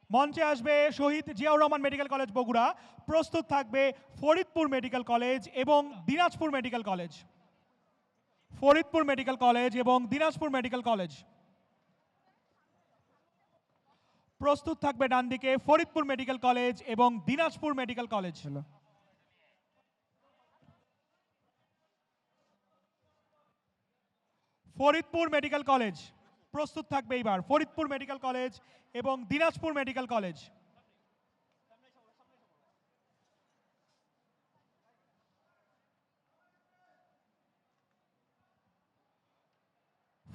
মঞ্চে আসবে শহীদ জিয়াউর রহমান মেডিকেল কলেজ, বগুড়া। প্রস্তুত থাকবে ফরিদপুর মেডিকেল কলেজ এবং Dinajpur medical college, Faridpur medical college এবং দিনাজপুর মেডিকেল কলেজ। প্রস্তুত থাকবে ডান দিকে ফরিদপুর মেডিকেল কলেজ এবং Dinajpur medical college. Faridpur medical college প্রস্তুত থাকবে এবার ফরিদপুর মেডিকেল কলেজ এবং Dinajpur medical college.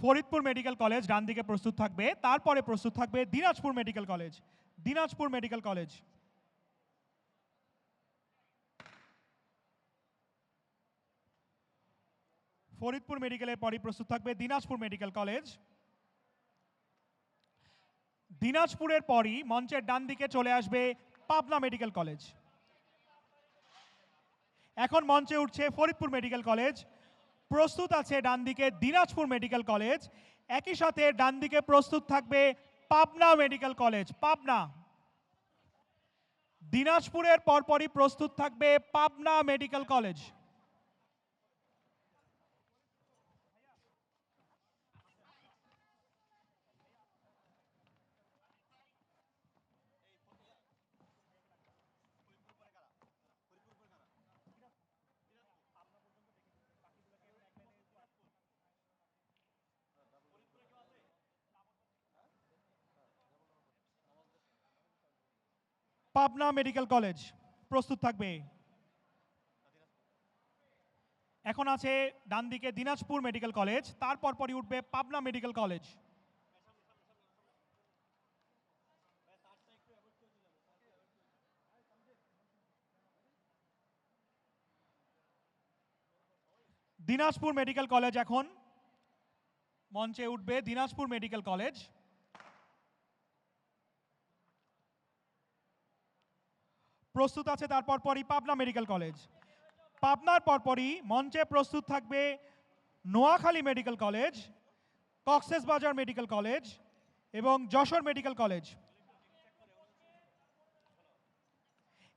Faridpur medical college ডান দিকে প্রস্তুত থাকবে, তারপরে প্রস্তুত থাকবে Dinajpur medical college, Dinajpur medical college. Faridpur মেডিকেলের পরই প্রস্তুত থাকবে দিনাজপুর মেডিকেল কলেজ। দিনাজপুরের পরই মঞ্চের ডান দিকে চলে আসবে পাবনা মেডিকেল কলেজ। এখন মঞ্চে উঠছে ফরিদপুর মেডিকেল কলেজ। প্রস্তুত আছে ডান দিকে দিনাজপুর মেডিকেল কলেজ, একই সাথে ডান দিকে প্রস্তুত থাকবে পাবনা মেডিকেল কলেজ, পাবনা। দিনাজপুরের পরপরই প্রস্তুত থাকবে Pabna medical college. Pabna medical college প্রস্তুত থাকবে। এখন আছে ডান দিকে দিনাজপুর মেডিকেল কলেজ, তারপর পরই উঠবে Pabna medical college. Dinajpur medical college এখন মঞ্চে উঠবে। Dinajpur medical college. প্রস্তুত আছে তারপর পরই পাবনা মেডিকেল কলেজ। পাবনার পরপরই মঞ্চে প্রস্তুত থাকবে Noakhali medical college, Cox's Bazar medical college এবং যশোর মেডিকেল কলেজ।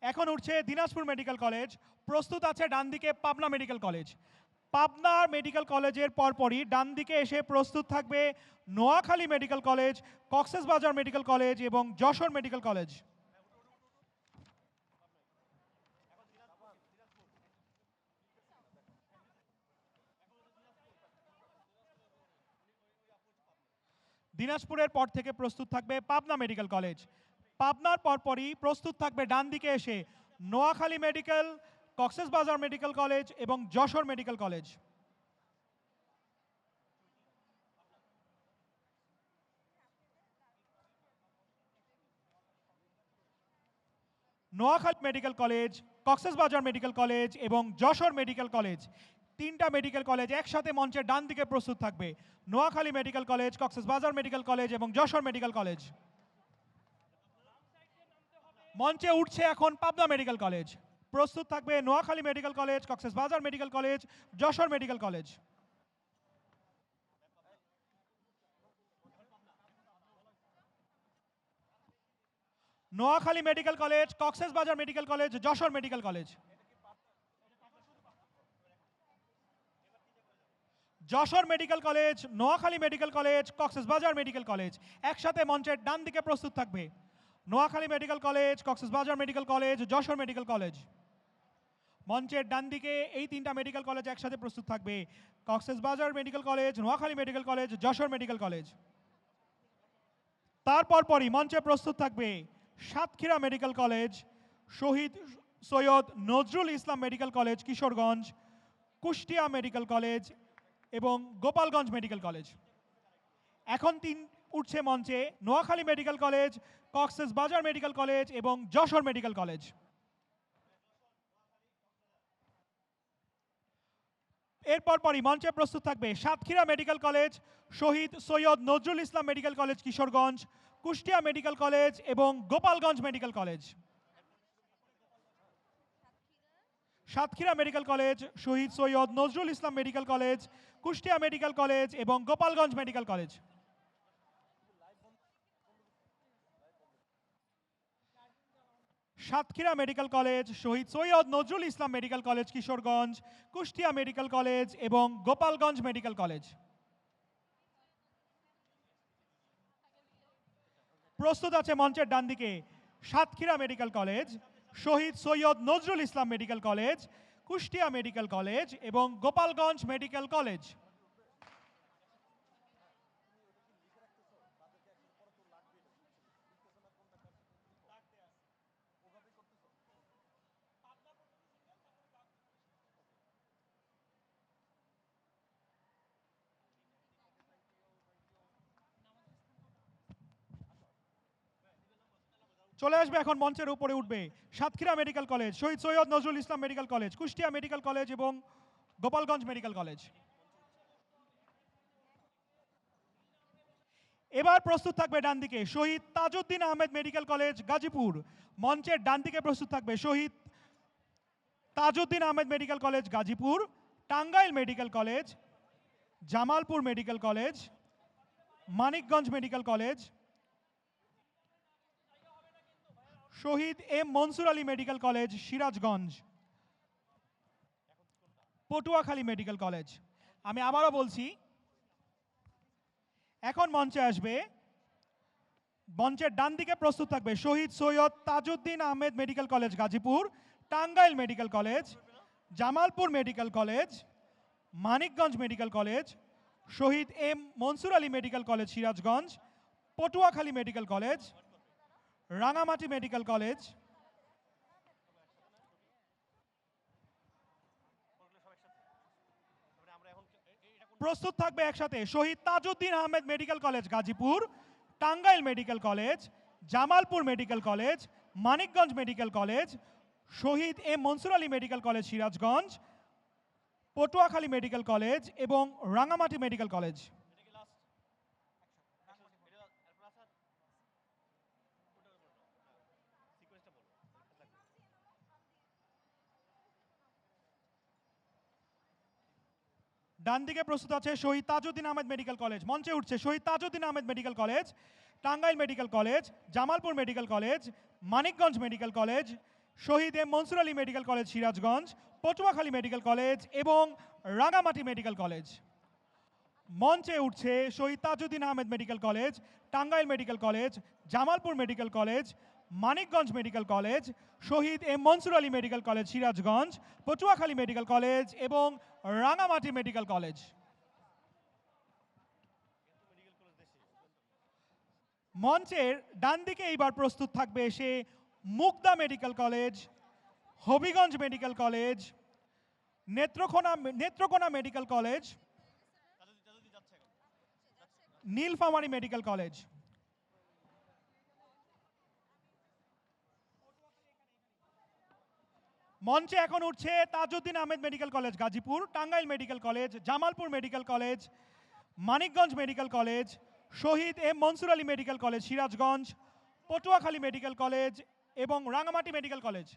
এখন উঠছে দিনাজপুর মেডিকেল কলেজ। প্রস্তুত আছে ডান দিকে Pabna medical college. Pabna medical কলেজের পরপরই ডান দিকে এসে প্রস্তুত থাকবে Noakhali medical college, Cox's Bazar medical college এবং যশোর মেডিকেল কলেজ। দিনাজপুরের পর থেকে প্রস্তুত থাকবে পাবনা মেডিকেল কলেজ। পাবনার পরপরই প্রস্তুত থাকবে ডান দিকে এসে Noakhali medical, Cox's Bazar medical college এবং Jessore medical college. Noakhali medical college, Cox's Bazar medical college এবং যশোর মেডিকেল কলেজ, তিনটা মেডিকেল কলেজ একসাথে মঞ্চের ডান দিকে প্রস্তুত থাকবে। Noakhali medical college, Cox's Bazar medical college এবং যশোর মেডিকেল কলেজ। মঞ্চে উঠছে এখন পাবনা মেডিকেল কলেজ। প্রস্তুত থাকবে Noakhali medical college, Cox's Bazar medical college, Jessore medical college. Noakhali medical college, Cox's Bazar medical college, Jessore medical college. Jessore medical college, Noakhali medical college, Cox's Bazar medical college একসাথে মঞ্চের ডান দিকে প্রস্তুত থাকবে। Noakhali medical college, Cox's Bazar medical college, Jessore medical college. মঞ্চের ডান দিকে এই তিনটা মেডিকেল কলেজ একসাথে প্রস্তুত থাকবে। Cox's Bazar medical college, Noakhali medical college, Jessore medical college. তারপর পরই মঞ্চে প্রস্তুত থাকবে Satkhira medical college, Shaheed Syed Nazrul Islam medical college Kishoreganj, Kushtia medical college এবং গোপালগঞ্জ মেডিকেল কলেজ। এখন উঠছে মঞ্চে Noakhali medical college, Cox's Bazar medical college এবং যশোর মেডিকেল কলেজ। এরপর পরই মঞ্চে প্রস্তুত থাকবে Satkhira medical college, Shaheed Syed Nazrul Islam medical college Kishoreganj, Kushtia medical college এবং Gopalganj medical college. Satkhira medical college, Shaheed Syed Nazrul Islam medical college, Kushtia medical college এবং Gopalganj medical college. Satkhira medical college, Shaheed Syed Nazrul Islam medical college Kishoreganj, Kushtia medical college এবং গোপালগঞ্জ মেডিকেল কলেজ। প্রস্তুত আছে মঞ্চের ডান দিকে Satkhira medical college, Shaheed Syed Nazrul Islam medical college, Kushtia medical college এবং গোপালগঞ্জ মেডিকেল কলেজ। চলে আসবে এখন মঞ্চের উপরে উঠবে Satkhira medical college, Shaheed Syed Nazrul Islam medical college, Kushtia medical college এবং গোপালগঞ্জ মেডিকেল কলেজ। এবার প্রস্তুত থাকবে ডান দিকে শহীদ তাজউদ্দিন আহমেদ মেডিকেল কলেজ গাজীপুর। মঞ্চের ডান দিকে প্রস্তুত থাকবে Shaheed Tajuddin Ahmed medical college Gazipur, Tangail medical college, Jamalpur medical college, Manikganj medical college, Shaheed M Mansur Ali medical college Sirajganj, Patuakhali medical college. আমি আবারও বলছি, এখন মঞ্চে আসবে মঞ্চের ডান দিকে প্রস্তুত থাকবে Shaheed Syed Tajuddin Ahmed medical college Gazipur, Tangail medical college, Jamalpur medical college, Manikganj medical college, Shaheed M Mansur Ali medical college Sirajganj, Patuakhali medical college, Rangamati medical college, প্রস্তুত থাকবে একসাথে Shaheed Tajuddin Ahmed medical college Gazipur, Tangail medical college, Jamalpur medical college, Manikganj medical college, Shaheed M Mansur Ali medical college Sirajganj, Patuakhali medical college এবং রাঙামাটি মেডিকেল কলেজ। ডান দিকে প্রস্তুত আছে শহীদ তাজউদ্দিন আহমেদ মেডিকেল কলেজ। মঞ্চে উঠছে Shaheed Tajuddin Ahmed medical college, Tangail medical college, Jamalpur medical college, Manikganj medical college, Shaheed M Mansur Ali medical college Sirajganj, Patuakhali medical college এবং রাঙামাটি মেডিকেল কলেজ। মঞ্চে উঠছে Shaheed Tajuddin Ahmed medical college, Tangail medical college, Jamalpur medical college, Manikganj medical college, Shaheed M Mansur Ali medical college Sirajganj, Patuakhali medical college এবং রাঙামাটি মেডিকেল কলেজ। মঞ্চের ডান দিকে এইবার প্রস্তুত থাকবে এসে Mugda medical college, Habiganj medical college, Netrokona medical college, Nilphamari medical college. মঞ্চে এখন উঠছে Tajuddin Ahmed medical college Gazipur, Tangail medical college, Jamalpur medical college, Manikganj medical college, Shaheed M Mansur Ali medical college Sirajganj, Patuakhali medical college এবং রাঙামাটি মেডিকেল কলেজ।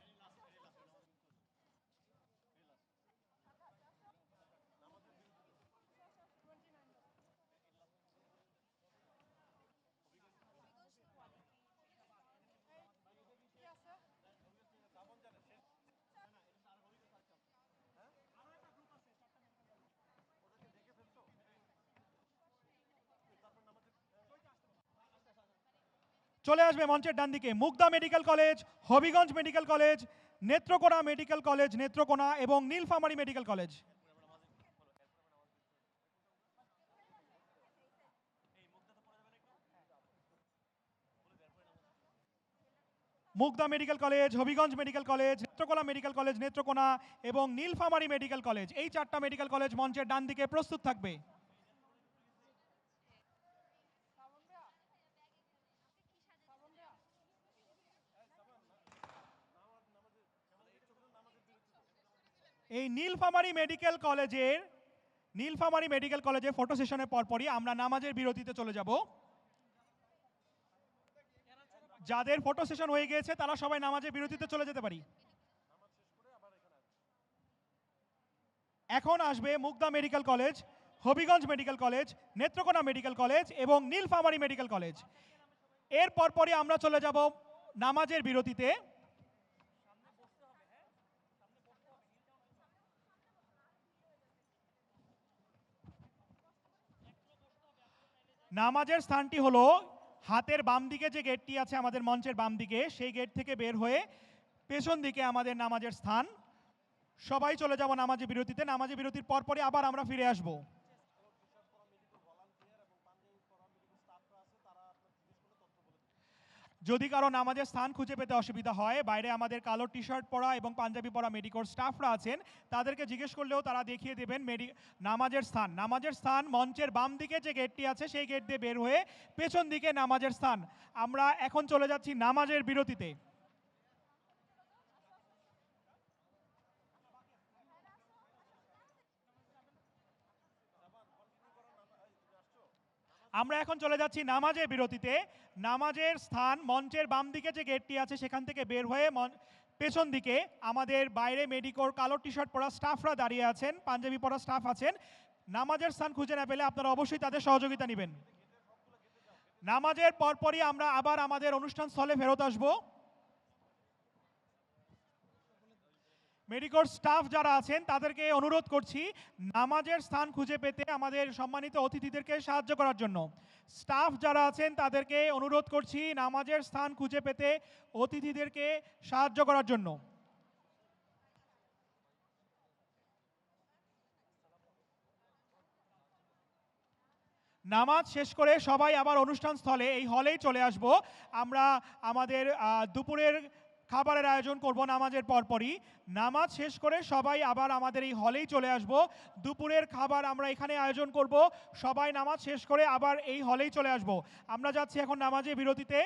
চলে আসবে মঞ্চের ডান দিকে Mugda medical college, Habiganj medical college, Netrokona medical college Netrokona এবং Nilphamari medical college. Mugda medical college, Habiganj medical college, Netrokona medical college Netrokona এবং নীলফামারী মেডিকেল কলেজ, এই চারটা মেডিকেল কলেজ মঞ্চের ডান দিকে প্রস্তুত থাকবে। এই নীলফামারী মেডিকেল কলেজের ফটো সেশনের পরপরই আমরা নামাজের বিরতিতে চলে যাব। যাদের ফটো সেশন হয়ে গিয়েছে তারা সবাই নামাজের বিরতিতে চলে যেতে পারি। এখন আসবে Mugda medical college, Habiganj medical college, Netrokona medical college এবং নীলফামারী মেডিকেল কলেজ। এর পরপরই আমরা চলে যাব নামাজের বিরতিতে। নামাজের স্থানটি হলো হাতের বাম দিকে যে গেটটি আছে আমাদের মঞ্চের বাম দিকে, সেই গেট থেকে বের হয়ে পেছন দিকে আমাদের নামাজের স্থান। সবাই চলে যাব নামাজের বিরতিতে। নামাজের বিরতির পরপরই আবার আমরা ফিরে আসব। যদি কারো নামাজের স্থান খুঁজে পেতে অসুবিধা হয়, বাইরে আমাদের কালো টি শার্ট পরা এবং পাঞ্জাবি পরা মেডিকোর স্টাফরা আছেন, তাদেরকে জিজ্ঞেস করলেও তারা দেখিয়ে দেবেন নামাজের স্থান। নামাজের স্থান মঞ্চের বাম দিকে যে গেটটি আছে সেই গেট দিয়ে বের হয়ে পেছন দিকে নামাজের স্থান। আমরা এখন চলে যাচ্ছি নামাজের বিরতিতে। আমরা এখন চলে যাচ্ছি নামাজের বিরতিতে। নামাজের স্থান মঞ্চের বাম দিকে যে গেটটি আছে সেখান থেকে বের হয়ে পেছন দিকে আমাদের বাইরে মেডিকোর কালো টি শার্ট পরা স্টাফরা দাঁড়িয়ে আছেন, পাঞ্জাবি পরা স্টাফ আছেন। নামাজের স্থান খুঁজে না পেলে আপনারা অবশ্যই তাদের সহযোগিতা নেবেন। নামাজের পরপরই আমরা আবার আমাদের অনুষ্ঠান স্থলে ফেরত আসব। মেডিকোর স্টাফ যারা আছেন তাদেরকে অনুরোধ করছি নামাজের স্থান খুঁজে পেতে আমাদের সম্মানিত অতিথিদেরকে সাহায্য করার জন্য। স্টাফ যারা আছেন তাদেরকে অনুরোধ করছি নামাজের স্থান খুঁজে পেতে অতিথিদেরকে সাহায্য করার জন্য। নামাজ শেষ করে সবাই আবার অনুষ্ঠান স্থলে এই হলেই চলে আসব। আমরা আমাদের দুপুরের খাবারের আয়োজন করব নামাজের পরপরই। নামাজ শেষ করে সবাই আবার আমাদের এই হলেই চলে আসব। দুপুরের খাবার আমরা এখানে আয়োজন করব। সবাই নামাজ শেষ করে আবার এই হলেই চলে আসব। আমরা যাচ্ছি এখন নামাজের বিরতিতে।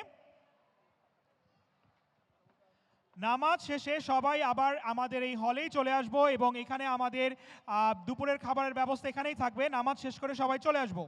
নামাজ শেষে সবাই আবার আমাদের এই হলেই চলে আসবো এবং এখানে আমাদের দুপুরের খাবারের ব্যবস্থা এখানেই থাকবে। নামাজ শেষ করে সবাই চলে আসবো।